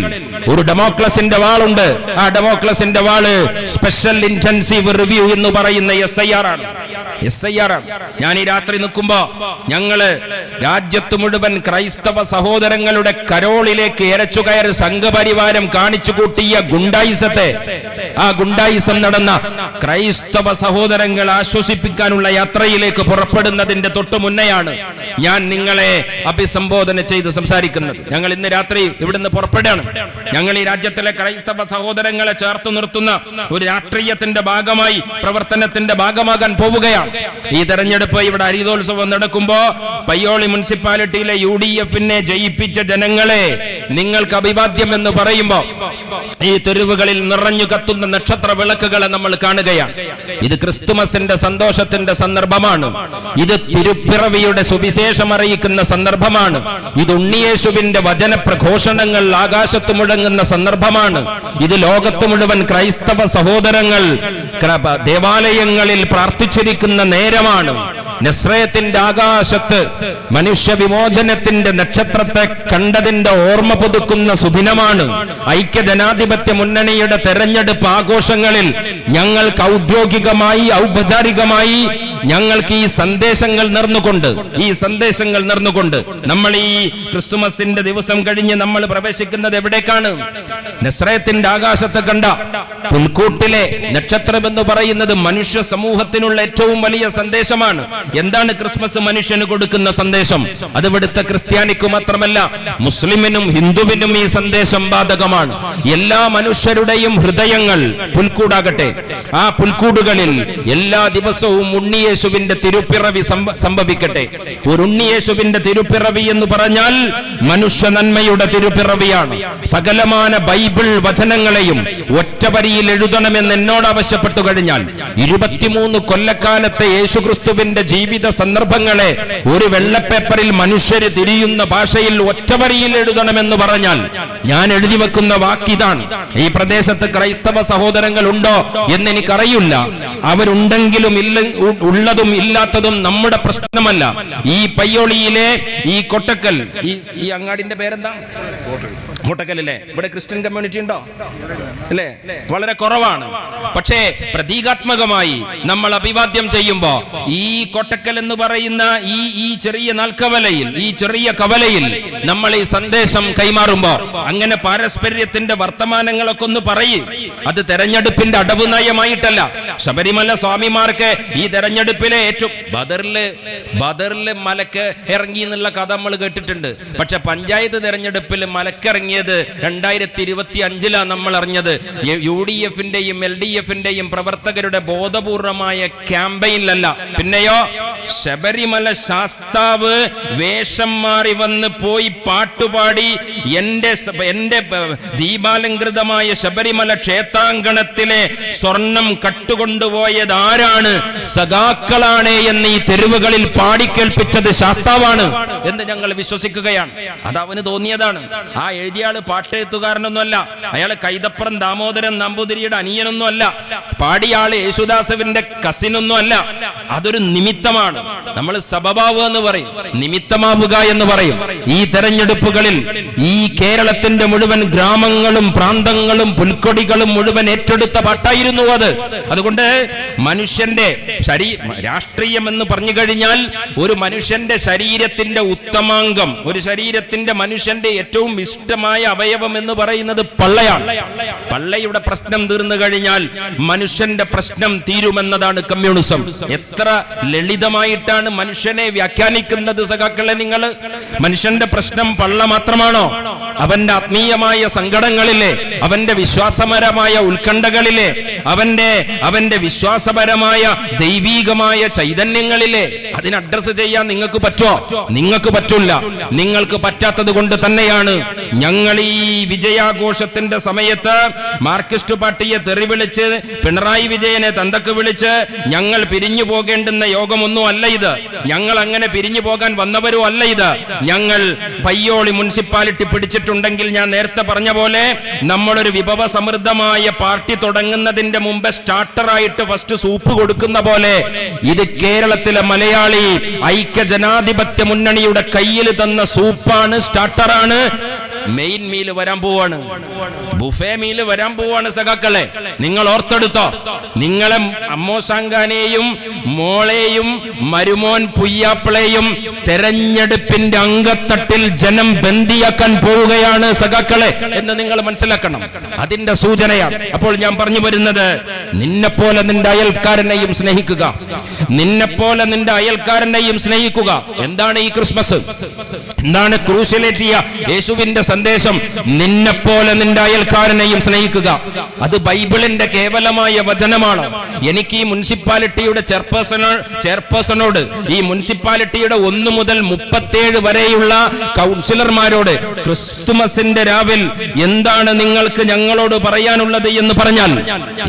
ഒരു ഡെമോക്രസിന്റെ വാളുണ്ട്. ആ ഡെമോക്രസിന്റെ വാള് സ്പെഷ്യൽ ഇന്റൻസീവ് റിവ്യൂ എന്ന് പറയുന്ന SIR ആണ്. ഞാൻ ഈ രാത്രി നിൽക്കുമ്പോ ഞങ്ങള് രാജ്യത്ത് മുഴുവൻ ക്രൈസ്തവ സഹോദരങ്ങളുടെ കരോളിലേക്ക് എരച്ചുകയറി സംഘപരിവാരം കാണിച്ചു കൂട്ടിയ ഗുണ്ടായിസത്തെ, ആ ഗുണ്ടായിസം നടന്ന ക്രൈസ്തവ സഹോദരങ്ങൾ ആശ്വസിപ്പിക്കാനുള്ള യാത്രയിലേക്ക് പുറപ്പെടുന്നതിന്റെ തൊട്ടു മുന്നെയാണ് ഞാൻ നിങ്ങളെ അഭിസംബോധന ചെയ്ത് സംസാരിക്കുന്നത്. ഞങ്ങൾ ഇന്ന് രാത്രി ഇവിടുന്ന് പുറപ്പെടുകയാണ്. ഞങ്ങൾ ഈ രാജ്യത്തിലെ ക്രൈസ്തവ സഹോദരങ്ങളെ ചേർത്ത് നിർത്തുന്ന ഒരു രാഷ്ട്രീയത്തിന്റെ ഭാഗമായി, പ്രവർത്തനത്തിന്റെ ഭാഗമാകാൻ പോവുകയാണ്. ഈ തെരഞ്ഞെടുപ്പ് ഇവിടെ ഹരിതോത്സവം നടക്കുമ്പോ പയ്യോളി മുനിസിപ്പാലിറ്റിയിലെ UDF-നെ ജയിപ്പിച്ച ജനങ്ങളെ നിങ്ങൾക്ക് അഭിവാദ്യം എന്ന് പറയുമ്പോ ഈ തെരുവുകളിൽ നിറഞ്ഞു കത്തുന്ന നക്ഷത്ര വിളക്കുകളെ നമ്മൾ കാണുകയാണ്. ഇത് ക്രിസ്തുമസിന്റെ സന്തോഷത്തിന്റെ സന്ദർഭമാണ്. ഇത് തിരുപ്പിറവിയുടെ സുവിശേഷം അറിയിക്കുന്ന സന്ദർഭമാണ്. ഇത് ഉണ്ണിയേശുവിന്റെ വചന പ്രഘോഷണങ്ങൾ ആകാശത്ത് മുഴങ്ങുന്ന സന്ദർഭമാണ്. ഇത് ലോകത്ത് മുഴുവൻ ക്രൈസ്തവ സഹോദരങ്ങൾ ദേവാലയങ്ങളിൽ പ്രാർത്ഥിച്ചിരിക്കുന്ന നേരമാണ്. നസ്രയത്തിന്റെ ആകാശത്ത് മനുഷ്യ വിമോചനത്തിന്റെ നക്ഷത്രത്തെ കണ്ടതിന്റെ ഓർമ്മ പുതുക്കുന്ന സുദിനമാണ്. ഐക്യജനാധിപത്യ മുന്നണിയുടെ തെരഞ്ഞെടുപ്പ് ആഘോഷങ്ങളിൽ ഞങ്ങൾക്ക് ഔദ്യോഗികമായി, ഔപചാരികമായി ഞങ്ങൾക്ക് ഈ സന്ദേശങ്ങൾ നേർന്നുകൊണ്ട് നമ്മൾ ഈ ക്രിസ്തുമസിന്റെ ദിവസം കഴിഞ്ഞ് നമ്മൾ പ്രവേശിക്കുന്നത് എവിടേക്കാണ്? നസ്രയത്തിന്റെ ആകാശത്ത് കണ്ട പുൽക്കൂട്ടിലെ നക്ഷത്രം എന്ന് പറയുന്നത് മനുഷ്യ സമൂഹത്തിനുള്ള ഏറ്റവും വലിയ സന്ദേശമാണ്. എന്താണ് ക്രിസ്മസ് മനുഷ്യന് കൊടുക്കുന്ന സന്ദേശം? അത് ഇവിടുത്തെ ക്രിസ്ത്യാനിക്ക് മാത്രമല്ല, മുസ്ലിമിനും ഹിന്ദുവിനും ഈ സന്ദേശം ബാധകമാണ്. എല്ലാ മനുഷ്യരുടെയും ഹൃദയങ്ങൾ പുൽക്കൂടാകട്ടെ. ആ പുൽക്കൂടുകളിൽ എല്ലാ ദിവസവും ഉണ്ണിയേശുവിന്റെ തിരുപ്പിറവി സംഭവിക്കട്ടെ. ഒരു ഉണ്ണിയേശുവിന്റെ തിരുപ്പിറവി എന്ന് പറഞ്ഞാൽ മനുഷ്യ നന്മയുടെ തിരുപ്പിറവിയാണ്. സകലമാന ബൈബിൾ വചനങ്ങളെയും ഒറ്റ വരിയിൽ എഴുതണമെന്ന് എന്നോട് ആവശ്യപ്പെട്ടു കഴിഞ്ഞാൽ 23 കൊല്ലക്കാലത്തെ യേശുക്രിസ്തുവിന്റെ ജീവിത സന്ദർഭങ്ങളെ ഒരു വെള്ളപ്പേപ്പറിൽ മനുഷ്യര് തിരിയുന്ന ഭാഷയിൽ ഒറ്റ വരിയിൽ എഴുതണമെന്ന് പറഞ്ഞാൽ ഞാൻ എഴുതി വെക്കുന്ന വാക്കിതാണ്. ഈ പ്രദേശത്ത് ക്രൈസ്തവ സഹോദരങ്ങൾ ഉണ്ടോ എന്ന് എനിക്കറിയില്ല. അവരുണ്ടെങ്കിലും ഉള്ളതും ഇല്ലാത്തതും നമ്മുടെ പ്രശ്നമല്ല. ഈ പയ്യോളിയിലെ ഈ കൊട്ടക്കൽ, ഈ അങ്ങാടിന്റെ പേരെന്താ? കോട്ടക്കലല്ലേ? ഇവിടെ ക്രിസ്ത്യൻ കമ്മ്യൂണിറ്റി ഉണ്ടോ? അല്ലേ? വളരെ കുറവാണ്. പക്ഷേ പ്രതീകാത്മകമായി നമ്മൾ അഭിവാദ്യം ചെയ്യുമ്പോ ഈ കോട്ടക്കൽ എന്ന് പറയുന്ന ഈ ചെറിയ നാൽക്കവലയിൽ, ഈ ചെറിയ കവലയിൽ നമ്മൾ ഈ സന്ദേശം കൈമാറുമ്പോ അങ്ങനെ പാരസ്പര്യത്തിന്റെ വർത്തമാനങ്ങളൊക്കെ ഒന്ന് പറയും. അത് തെരഞ്ഞെടുപ്പിന്റെ അടവ് നയമായിട്ടല്ല. ശബരിമല സ്വാമിമാർക്ക് ഈ തെരഞ്ഞെടുപ്പിലെ ഏറ്റവും ബദറില് മലക്ക് ഇറങ്ങി എന്നുള്ള കഥ നമ്മൾ കേട്ടിട്ടുണ്ട്. പക്ഷെ പഞ്ചായത്ത് തെരഞ്ഞെടുപ്പിൽ മലക്കിറങ്ങിയത് 2025 നമ്മൾ അറിഞ്ഞത്. UDF-ന്റെയും LDF-ന്റെയും പ്രവർത്തകരുടെ ബോധപൂർവമായ ക്യാമ്പയിനിലല്ല. പിന്നെയോ ശബരിമല ശാസ്താവ് വേഷം മാറി വന്ന് പോയി പാട്ടുപാടി എന്റെ ദീപാലങ്കൃതമായ ശബരിമല ക്ഷേത്രാങ്കണത്തിലെ സ്വർണം കട്ടുകൊണ്ടുപോയത് ആരാണ്? സഖാക്കളാണ് എന്ന് ഈ തെരുവുകളിൽ പാടിക്കേൾപ്പിച്ചത് ശാസ്താവാണ് എന്ന് ഞങ്ങൾ വിശ്വസിക്കുകയാണ്. അത് അവന് തോന്നിയതാണ്. ആ എഴുതിയ ആള് പാട്ടെഴുത്തുകാരനൊന്നുമല്ല. അയാള് കൈതപ്പുറം ദാമോദരൻ നമ്പൂതിരിയുടെ അനിയനൊന്നും അല്ല. പാടിയ ആള് യേശുദാസവിന്റെ കസിനൊന്നും അല്ല. അതൊരു നിമിത്തമാണ്. നമ്മൾ സബബാവുക എന്ന് പറയും, നിമിത്തമാവുക എന്ന് പറയും. ഈ തെരഞ്ഞെടുപ്പുകളിൽ ഈ കേരളത്തിന്റെ മുഴുവൻ ഗ്രാമങ്ങളും പ്രാന്തങ്ങളും പുൽക്കൊടികളും മുഴുവൻ ഏറ്റെടുത്ത പാട്ടായിരുന്നു അത്. അതുകൊണ്ട് മനുഷ്യന്റെ രാഷ്ട്രീയം എന്ന് പറഞ്ഞു കഴിഞ്ഞാൽ ഒരു മനുഷ്യന്റെ ശരീരത്തിന്റെ ഉത്തമാംഗം, ഒരു ശരീരത്തിന്റെ മനുഷ്യന്റെ ഏറ്റവും ഇഷ്ടമായ അവയവം എന്ന് പറയുന്നത് പള്ളയാണ്. പള്ളയുടെ പ്രശ്നം തീർന്നു കഴിഞ്ഞാൽ മനുഷ്യന്റെ പ്രശ്നം തീരുമെന്നതാണ് കമ്മ്യൂണിസം. എത്ര ലളിതമായിട്ടാണ് മനുഷ്യനെ വ്യാഖ്യാനിക്കുന്നത് സഖാക്കളെ നിങ്ങൾ. മനുഷ്യന്റെ പ്രശ്നം പള്ള മാത്രമാണോ? അവന്റെ ആത്മീയമായ സങ്കടങ്ങളിലെ, അവന്റെ വിശ്വാസപരമായ ഉത്കണ്ഠകളിലെ, അവന്റെ വിശ്വാസപരമായ ദൈവീകമായ ചൈതന്യങ്ങളിലെ അതിന് അഡ്രസ് ചെയ്യാൻ നിങ്ങൾക്ക് പറ്റുമോ? നിങ്ങൾക്ക് പറ്റില്ല. നിങ്ങൾക്ക് പറ്റാത്തത് കൊണ്ട് തന്നെയാണ് ഞങ്ങൾ ഈ വിജയാഘോഷത്തിന്റെ സമയത്ത് മാർക്സിസ്റ്റ് പാർട്ടിയെ തെറി വിളിച്ച്, പിണറായി വിജയനെ തന്തക്ക് വിളിച്ച് ഞങ്ങൾ പിരിഞ്ഞു പോകേണ്ടുന്ന യോഗമൊന്നും അല്ല ഇത്. ഞങ്ങൾ അങ്ങനെ പിരിഞ്ഞു പോകാൻ വന്നവരും അല്ല ഇത്. ഞങ്ങൾ പയ്യോളി മുനിസിപ്പാലിറ്റി പിടിച്ചിട്ടുണ്ടെങ്കിൽ ഞാൻ നേരത്തെ പറഞ്ഞ പോലെ നമ്മളൊരു വിഭവ സമൃദ്ധമായ പാർട്ടി തുടങ്ങുന്നതിന്റെ മുമ്പ് സ്റ്റാർട്ടറായിട്ട് ഫസ്റ്റ് സൂപ്പ് കൊടുക്കുന്ന പോലെ ഇത് കേരളത്തിലെ മലയാളി ഐക്യ ജനാധിപത്യ മുന്നണിയുടെ കയ്യിൽ തന്ന സൂപ്പാണ്, സ്റ്റാർട്ടറാണ്. മെയിൻ മീൽ വരാൻ പോവാണ്. ബുഫേ മീല് വരാൻ പോവാണ് സഖാക്കളെ. നിങ്ങൾ ഓർത്തെടുത്തോ, നിങ്ങളെ അമ്മോസാങ്കാനെയും മോളെയും മരുമോൻ പുയ്യാപ്പിളെയും തെരഞ്ഞെടുപ്പിന്റെ അങ്കത്തട്ടിൽ ജനം ബന്ദിയാക്കാൻ പോവുകയാണ് സഖാക്കളെ എന്ന് നിങ്ങൾ മനസ്സിലാക്കണം. അതിന്റെ സൂചനയാണ്. അപ്പോൾ ഞാൻ പറഞ്ഞു വരുന്നത്, നിന്നെപ്പോലെ നിന്റെ അയൽക്കാരനെയും സ്നേഹിക്കുക, നിന്നെപ്പോലെ നിന്റെ അയൽക്കാരനെയും സ്നേഹിക്കുക. എന്താണ് ഈ ക്രിസ്മസ്? എന്താണ് ക്രൂശിലെത്തിയ യേശുവിന്റെ സന്ദേശം? നിന്നെപ്പോലെ നിന്റെ അയൽക്കാരനെയും സ്നേഹിക്കുക. അത് ബൈബിളിന്റെ കേവലമായ വചനമാണ്. എനിക്ക് ഈ മുനിസിപ്പാലിറ്റിയുടെ ചെയർപേഴ്സണോട്, ഈ മുനിസിപ്പാലിറ്റിയുടെ 1 മുതൽ 37 വരെയുള്ള കൗൺസിലർമാരോട് ക്രിസ്തുമസിന്റെ രാവിൽ എന്താണ് നിങ്ങൾക്ക് ഞങ്ങളോട് പറയാനുള്ളത് എന്ന് പറഞ്ഞാൽ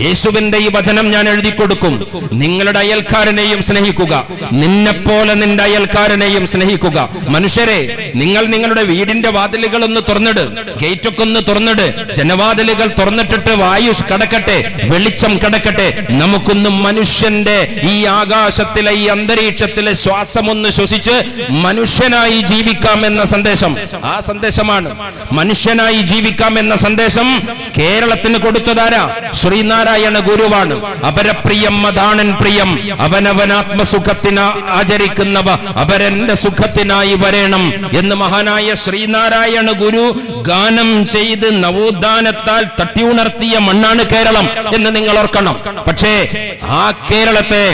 യേശുവിന്റെ ഈ വചനം ഞാൻ എഴുതി കൊടുക്കും. നിങ്ങളുടെ അയൽക്കാരനെയും സ്നേഹിക്കുക, നിന്നെപ്പോലെ നിന്റെ അയൽക്കാരനെയും സ്നേഹിക്കുക. മനുഷ്യരെ, നിങ്ങൾ നിങ്ങളുടെ വീടിന്റെ വാതിലുകൾ ഒന്ന് തുറന്നിട്, ഗേറ്റൊക്കെ ഒന്ന് തുറന്നിട്, ജനവാതിലുകൾ തുറന്നിട്ടിട്ട് വായു കടക്കട്ടെ, വെളിച്ചം കടക്കട്ടെ. നമുക്കൊന്ന് മനുഷ്യന്റെ ഈ ആകാശത്തിലെ ഈ അന്തരീക്ഷത്തിലെ ശ്വാസം ഒന്ന് ശ്വസിച്ച് മനുഷ്യനായി ജീവിക്കാം എന്ന സന്ദേശം, ആ സന്ദേശമാണ്. മനുഷ്യനായി ജീവിക്കാം എന്ന സന്ദേശം കേരളത്തിന് കൊടുത്തതാരാ? ശ്രീനാരായണ ഗുരുവാണ്. അപരപ്രിയം മതാണൻ പ്രിയം, അവനവനാത്മസുഖത്തിന് ആചരിക്കുന്നവ അവരെന്റെ സുഖത്തിനായി വരേണം എന്ന് മഹാനായ ശ്രീനാരായണ ഗുരു ഗാനം ചെയ്ത് നവോത്ഥാനത്താൽ തട്ടിയുണർത്തിയ മണ്ണാണ് കേരളം എന്ന് നിങ്ങൾ ഓർക്കണം. പക്ഷേ ആ കേരളത്തെ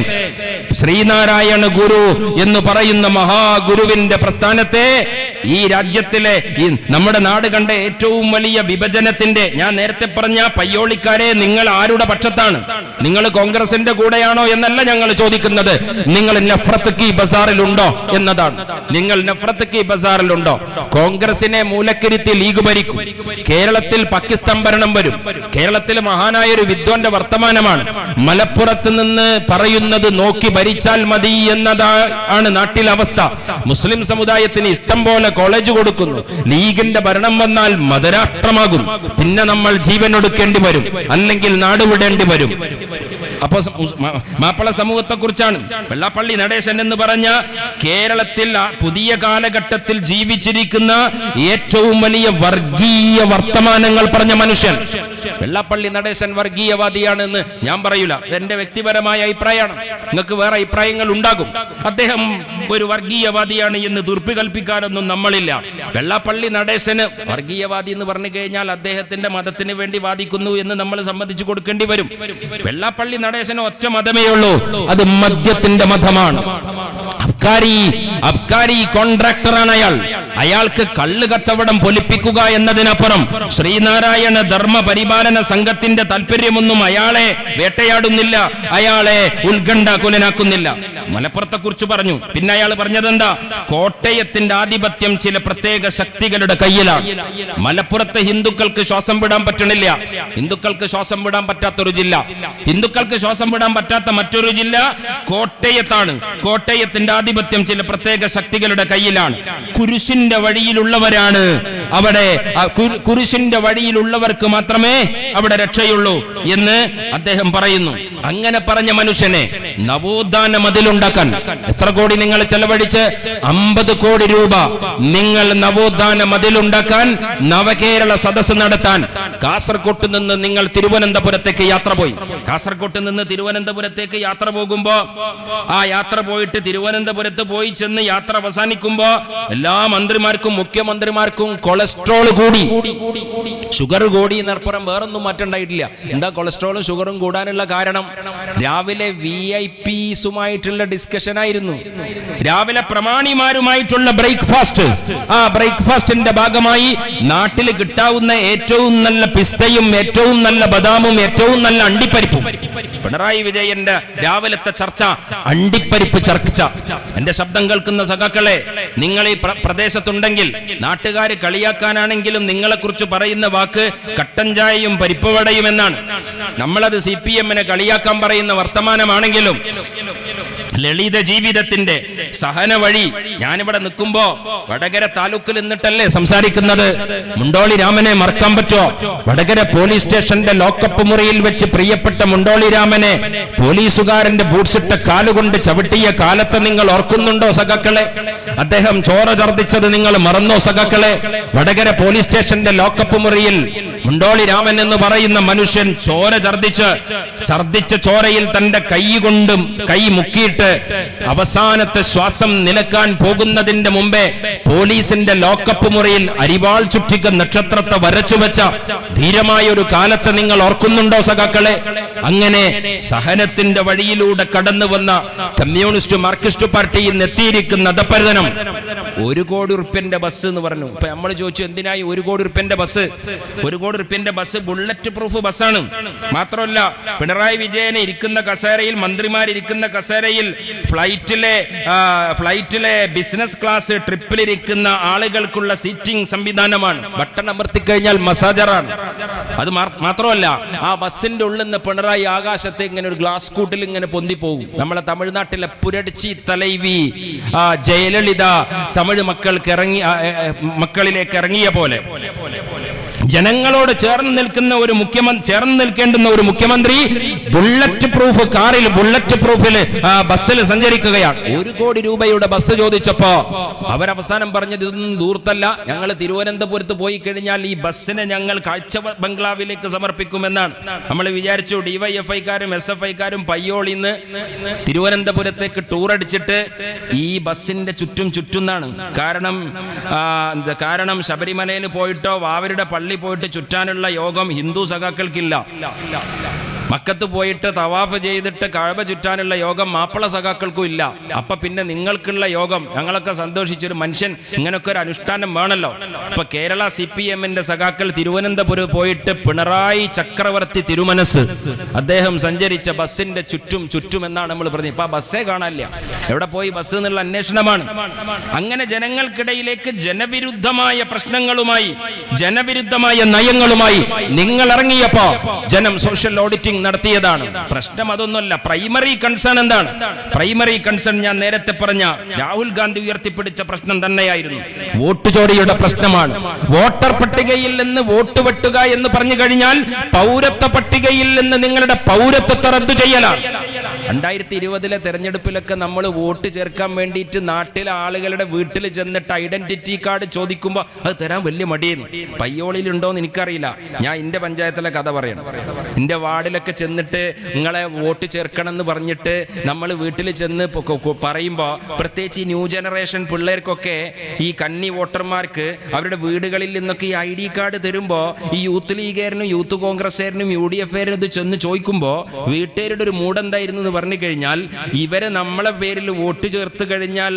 ശ്രീനാരായണ ഗുരു എന്ന് പറയുന്ന മഹാഗുരുവിന്റെ പ്രസ്ഥാനത്തെ ഈ രാജ്യത്തിലെ നമ്മുടെ നാട് കണ്ട ഏറ്റവും വലിയ വിഭജനത്തിന്റെ, ഞാൻ നേരത്തെ പറഞ്ഞ പയ്യോളിക്കാരെ, നിങ്ങൾ ആരുടെ പക്ഷത്താണ്? നിങ്ങൾ കോൺഗ്രസിന്റെ കൂടെയാണോ എന്നല്ല ഞങ്ങൾ ചോദിക്കുന്നത്. നിങ്ങൾ നഫ്രത്ത് കി ബസാറിലുണ്ടോ എന്നതാണ്. നിങ്ങൾ നഫ്രത്ത് കി ബസാറിലുണ്ടോ? കോൺഗ്രസിനെ മൂലക്കിരുത്തി ലീഗ് ഭരിക്കും. കേരളത്തിൽ പാകിസ്ഥാൻ ഭരണം വരും. കേരളത്തിൽ മഹാനായ ഒരു വിദ്വാന്റെ വർത്തമാനമാണ്, മലപ്പുറത്ത് നിന്ന് പറയുന്നത് നോക്കി ഭരിച്ചാൽ മതി എന്നതാണ് നാട്ടിലെ അവസ്ഥ. മുസ്ലിം സമുദായത്തിന് ഇഷ്ടം പോലെ കോളേജ് കൊടുക്കുന്നു. ലീഗിന്റെ ഭരണം വന്നാൽ മതരാഷ്ട്രമാകും. പിന്നെ നമ്മൾ ജീവൻ ഒടുക്കേണ്ടി വരും, അല്ലെങ്കിൽ നാട് വിടേണ്ടി വരും. അപ്പൊ മാപ്പിള സമൂഹത്തെ കുറിച്ചാണ് വെള്ളാപ്പള്ളി നടേശൻ എന്ന് പറഞ്ഞ കേരളത്തിൽ പുതിയ കാലഘട്ടത്തിൽ ജീവിച്ചിരിക്കുന്ന ഏറ്റവും വലിയ വർഗീയ വർത്തമാനങ്ങൾ പറഞ്ഞ മനുഷ്യൻ. വെള്ളാപ്പള്ളി നടേശൻ വർഗീയവാദിയാണെന്ന് ഞാൻ പറയൂല, എന്റെ വ്യക്തിപരമായ അഭിപ്രായമാണ്. നിങ്ങൾക്ക് വേറെ അഭിപ്രായങ്ങൾ ഉണ്ടാകും. അദ്ദേഹം ഒരു വർഗീയവാദിയാണ് എന്ന് തീർപ്പ് കൽപ്പിക്കാനൊന്നും നമ്മളില്ല. വെള്ളാപ്പള്ളി നടേശന് വർഗീയവാദി എന്ന് പറഞ്ഞു കഴിഞ്ഞാൽ അദ്ദേഹത്തിന്റെ മതത്തിന് വേണ്ടി വാദിക്കുന്നു എന്ന് നമ്മൾ സമ്മതിച്ചു കൊടുക്കേണ്ടി വരും. വെള്ളാപ്പള്ളി നടേശന് ഒറ്റ മതമേ ഉള്ളൂ, അത് മദ്യത്തിന്റെ മതമാണ്. അബ്കാരി കോൺട്രാക്ടറാണ് അയാൾ. അയാൾക്ക് കള്ള് കച്ചവടം പൊലിപ്പിക്കുക എന്നതിനപ്പുറം ശ്രീനാരായണ ധർമ്മ പരിപാലന സംഘത്തിന്റെ താല്പര്യമൊന്നും അയാളെ വേട്ടയാടുന്നില്ല, അയാളെ ഉത്കണ്ഠാകുലനാക്കുന്നില്ല. മലപ്പുറത്തെ കുറിച്ച് പറഞ്ഞു. പിന്നെ അയാൾ പറഞ്ഞതെന്താ? കോട്ടയത്തിന്റെ ആധിപത്യം ചില പ്രത്യേക ശക്തികളുടെ കയ്യിലാണ്. മലപ്പുറത്തെ ഹിന്ദുക്കൾക്ക് ശ്വാസം വിടാൻ പറ്റണില്ല. ഹിന്ദുക്കൾക്ക് ശ്വാസം വിടാൻ പറ്റാത്തൊരു ജില്ല, ഹിന്ദുക്കൾക്ക് ശ്വാസം വിടാൻ പറ്റാത്ത മറ്റൊരു ജില്ല കോട്ടയത്താണ്. കോട്ടയത്തിന്റെ ആധിപത്യം ചില പ്രത്യേക ശക്തികളുടെ കയ്യിലാണ്. കുരിശിന്റെ വഴിയിലുള്ളവരാണ് അവിടെ, കുരിശിന്റെ വഴിയിലുള്ളവർക്ക് മാത്രമേ അവിടെ രക്ഷയുള്ളൂ എന്ന് അദ്ദേഹം പറയുന്നു. അങ്ങനെ പറഞ്ഞ മനുഷ്യനെ നവോത്ഥാന മതിലുണ്ടാക്കാൻ എത്ര കോടി നിങ്ങൾ ചെലവഴിച്ച്? 50 കോടി രൂപ നിങ്ങൾ നവോത്ഥാന മതിലുണ്ടാക്കാൻ, നവകേരള സദസ്സ് നടത്താൻ കാസർകോട്ട് നിന്ന് നിങ്ങൾ തിരുവനന്തപുരത്തേക്ക് യാത്ര പോയി. കാസർകോട്ട് നിന്ന് തിരുവനന്തപുരത്തേക്ക് യാത്ര പോകുമ്പോ, ആ യാത്ര പോയിട്ട് തിരുവനന്തപുരത്ത് പോയി ചെന്ന് യാത്ര അവസാനിക്കുമ്പോ എല്ലാ മന്ത്രിമാർക്കും മുഖ്യമന്ത്രിമാർക്കും കൊളസ്ട്രോൾ കൂടി. ഷുഗർ കൂടി എന്നപ്പുറം വേറൊന്നും മാറ്റണ്ടായിട്ടില്ല. എന്താ കൊളസ്ട്രോളും ഷുഗറും കൂടാനുള്ള കാരണം? രാവിലെ VIPസുമായിട്ടുള്ള ഡിസ്കഷൻ ആയിരുന്നു. രാവിലെ പ്രമാണിമാരുമായിട്ടുള്ള ബ്രേക്ക്ഫാസ്റ്റ്. ആ ബ്രേക്ക്ഫാസ്റ്റിന്റെ ഭാഗമായി നാട്ടിൽ കിട്ടാവുന്ന ഏറ്റവും നല്ല പിസ്തയും ഏറ്റവും നല്ല ബദാമും ഏറ്റവും നല്ല അണ്ടിപ്പരിപ്പും. പിണറായി വിജയന്റെ രാവിലത്തെ ചർച്ച അണ്ടിപ്പരിപ്പ് ചർച്ച. എന്റെ ശബ്ദം കേൾക്കുന്ന സഖാക്കളെ, നിങ്ങൾ ഈ പ്രദേശത്തുണ്ടെങ്കിൽ, നാട്ടുകാര് കളിയാക്കാനാണെങ്കിലും നിങ്ങളെ കുറിച്ച് പറയുന്ന വാക്ക് കട്ടൻ ചായയും പരിപ്പ് വടയും എന്നാണ്. നമ്മളത് CPM-നെ കളിയാക്കാൻ പറയുന്ന വർത്തമാനമാണെങ്കിലും ലളിത ജീവിതത്തിന്റെ സഹന വഴി. ഞാനിവിടെ നിൽക്കുമ്പോ വടകര താലൂക്കിൽ നിന്നിട്ടല്ലേ സംസാരിക്കുന്നത്. മുണ്ടോളി രാമനെ മറക്കാൻ പറ്റുമോ? വടകര പോലീസ് സ്റ്റേഷന്റെ ലോക്കപ്പ് മുറിയിൽ വെച്ച് പ്രിയപ്പെട്ട മുണ്ടോളി രാമനെ പോലീസുകാരന്റെ ബൂട്ട്സിട്ട കാലുകൊണ്ട് ചവിട്ടിയ കാലത്തെ നിങ്ങൾ ഓർക്കുന്നുണ്ടോ സഖാക്കളെ? അദ്ദേഹം ചോര ഛർദ്ദിച്ചത് നിങ്ങൾ മറന്നോ സഖാക്കളെ? വടകര പോലീസ് സ്റ്റേഷന്റെ ലോക്കപ്പ് മുറിയിൽ മുണ്ടോളി രാമൻ എന്ന് പറയുന്ന മനുഷ്യൻ ചോര ഛർദ്ദിച്ച ചോരയിൽ തന്റെ കൈ മുക്കിയിട്ട് അവസാനത്തെ ശ്വാസം നിലക്കാൻ പോകുന്നതിന്റെ മുമ്പേ പോലീസിന്റെ ലോക്കപ്പ് മുറിയിൽ അരിവാൾ ചുറ്റിക നക്ഷത്രത്തെ വരച്ചുവെച്ച ധീരമായ ഒരു കാലത്തെ നിങ്ങൾ ഓർക്കുന്നുണ്ടോ സഖാക്കളെ? അങ്ങനെ സഹനത്തിന്റെ വഴിയിലൂടെ കടന്നു വന്ന കമ്മ്യൂണിസ്റ്റ് മാർക്സിസ്റ്റ് പാർട്ടിയിൽ നിന്ന് എത്തിയിരിക്കുന്ന അധപതനം. 1 കോടി റുപ്യന്റെ ബസ് എന്ന് പറഞ്ഞു. ഇപ്പൊ നമ്മൾ ചോദിച്ചു എന്തിനായി 1 കോടി റുപ്യന്റെ ബസ്? 1 കോടി റുപ്യന്റെ ബസ് ബുള്ളറ്റ് പ്രൂഫ് ബസ്സാണ്. മാത്രമല്ല പിണറായി വിജയനെ ഇരിക്കുന്ന കസേരയിൽ, മന്ത്രിമാരിയ്ക്കുന്ന കസേരയിൽ ഫ്ലൈറ്റിലെ ബിസിനസ് ക്ലാസ് ട്രിപ്പിലിരിക്കുന്ന ആളുകൾക്കുള്ള സീറ്റിംഗ് സംവിധാനമാണ്. ബട്ടൺ അമർത്തി കഴിഞ്ഞാൽ മസാജറാണ്. അത് മാത്രമല്ല ആ ബസ്സിന്റെ ഉള്ളിൽ നിന്ന് പിണറായി ആകാശത്തെ ഇങ്ങനെ ഒരു ഗ്ലാസ് കൂട്ടിൽ ഇങ്ങനെ പൊന്തി പോകും. നമ്മളെ തമിഴ്നാട്ടിലെ പുരട്ചി തലൈവി ജയലളിത തമിഴ് മക്കളിലേക്ക് ഇറങ്ങിയ പോലെ ജനങ്ങളോട് ചേർന്ന് നിൽക്കേണ്ടുന്ന ഒരു മുഖ്യമന്ത്രി ബുള്ളറ്റ് പ്രൂഫ് കാറിൽ, ബുള്ളറ്റ് പ്രൂഫിൽ ബസ്സിൽ സഞ്ചരിക്കുകയാണ്. 1 കോടി രൂപയുടെ ബസ് ചോദിച്ചപ്പോ അവരവസാനം പറഞ്ഞത് ഇതൊന്നും ദൂർത്തല്ല, ഞങ്ങൾ തിരുവനന്തപുരത്ത് പോയി കഴിഞ്ഞാൽ ഈ ബസ്സിനെ ഞങ്ങൾ കാഴ്ച ബംഗ്ലാവിലേക്ക് സമർപ്പിക്കുമെന്നാണ്. നമ്മൾ വിചാരിച്ചു ഡിവൈഎഫ്ഐക്കാരും SFIക്കാരും പയ്യോളിന്ന് തിരുവനന്തപുരത്തേക്ക് ടൂർ അടിച്ചിട്ട് ഈ ബസ്സിന്റെ ചുറ്റുന്നാണ്. കാരണം ശബരിമലയിൽ പോയിട്ടോ വാവരുടെ പള്ളി പോയിട്ട് ചുറ്റാനുള്ള യോഗം ഹിന്ദു സഖാക്കൾക്കില്ല. മക്കത്ത് പോയിട്ട് തവാഫ് ചെയ്തിട്ട് കഅബ ചുറ്റാനുള്ള യോഗം മാപ്പിള സഖാക്കൾക്കും ഇല്ല. അപ്പൊ പിന്നെ നിങ്ങൾക്കുള്ള യോഗം. ഞങ്ങളൊക്കെ സന്തോഷിച്ചൊരു മനുഷ്യൻ ഇങ്ങനൊക്കെ ഒരു അനുഷ്ഠാനം വേണല്ലോ. ഇപ്പൊ കേരള CPMന്റെ സഖാക്കൾ തിരുവനന്തപുരം പോയിട്ട് പിണറായി ചക്രവർത്തി തിരുമനസ് അദ്ദേഹം സഞ്ചരിച്ച ബസ്സിന്റെ ചുറ്റും എന്നാണ് നമ്മൾ പറഞ്ഞത്. ഇപ്പൊ ആ ബസ്സേ കാണാനില്ല. എവിടെ പോയി ബസ് എന്നുള്ള അന്വേഷണമാണ്. അങ്ങനെ ജനങ്ങൾക്കിടയിലേക്ക് ജനവിരുദ്ധമായ പ്രശ്നങ്ങളുമായി, ജനവിരുദ്ധമായ നയങ്ങളുമായി നിങ്ങൾ ഇറങ്ങിയപ്പോ ജനം സോഷ്യൽ ഓഡിറ്റിംഗ് നടത്തിയതാണ്. പ്രശ്നം അതൊന്നുമല്ല. പ്രൈമറി കൺസേൺ എന്താണ്? പ്രൈമറി കൺസേൺ ഞാൻ നേരത്തെ പറഞ്ഞ രാഹുൽ ഗാന്ധി ഉയർത്തിപ്പിടിച്ച പ്രശ്നം തന്നെയായിരുന്നു. വോട്ട് ചോരിയുടെ പ്രശ്നമാണ്. വോട്ടർ പട്ടികയിൽ നിന്ന് വോട്ട് വെട്ടുക എന്ന് പറഞ്ഞു കഴിഞ്ഞാൽ പൗരത്വ പട്ടികയിൽ നിന്ന് നിങ്ങളുടെ പൗരത്വത്തെ റദ്ദു ചെയ്യലാണ്. 2020 തെരഞ്ഞെടുപ്പിലൊക്കെ നമ്മൾ വോട്ട് ചേർക്കാൻ വേണ്ടിയിട്ട് നാട്ടിലെ ആളുകളുടെ വീട്ടിൽ ചെന്നിട്ട് ഐഡന്റിറ്റി കാർഡ് ചോദിക്കുമ്പോൾ അത് തരാൻ വലിയ മടിയെന്ന്. പയ്യോളിയിലുണ്ടോന്ന് എനിക്കറിയില്ല. ഞാൻ എൻ്റെ പഞ്ചായത്തിലെ കഥ പറയണം. എൻ്റെ വാർഡിലൊക്കെ ചെന്നിട്ട് നിങ്ങളെ വോട്ട് ചേർക്കണം എന്ന് പറഞ്ഞിട്ട് നമ്മൾ വീട്ടിൽ ചെന്ന് പറയുമ്പോൾ, പ്രത്യേകിച്ച് ഈ ന്യൂ ജനറേഷൻ പിള്ളേർക്കൊക്കെ, ഈ കന്നി വോട്ടർമാർക്ക് അവരുടെ വീടുകളിൽ നിന്നൊക്കെ ഈ ID കാർഡ് തരുമ്പോൾ ഈ യൂത്ത് ലീഗുകാരനും യൂത്ത് കോൺഗ്രസ്സുകാരനും UDF-കാരനും ഇത് ചെന്ന് ചോദിക്കുമ്പോൾ വീട്ടുകാരുടെ ഒരു മൂടെന്തായിരുന്നു എന്ന് പറഞ്ഞു കഴിഞ്ഞാൽ, ഇവരെ നമ്മളെ പേരിൽ വോട്ട് ചേർത്ത് കഴിഞ്ഞാൽ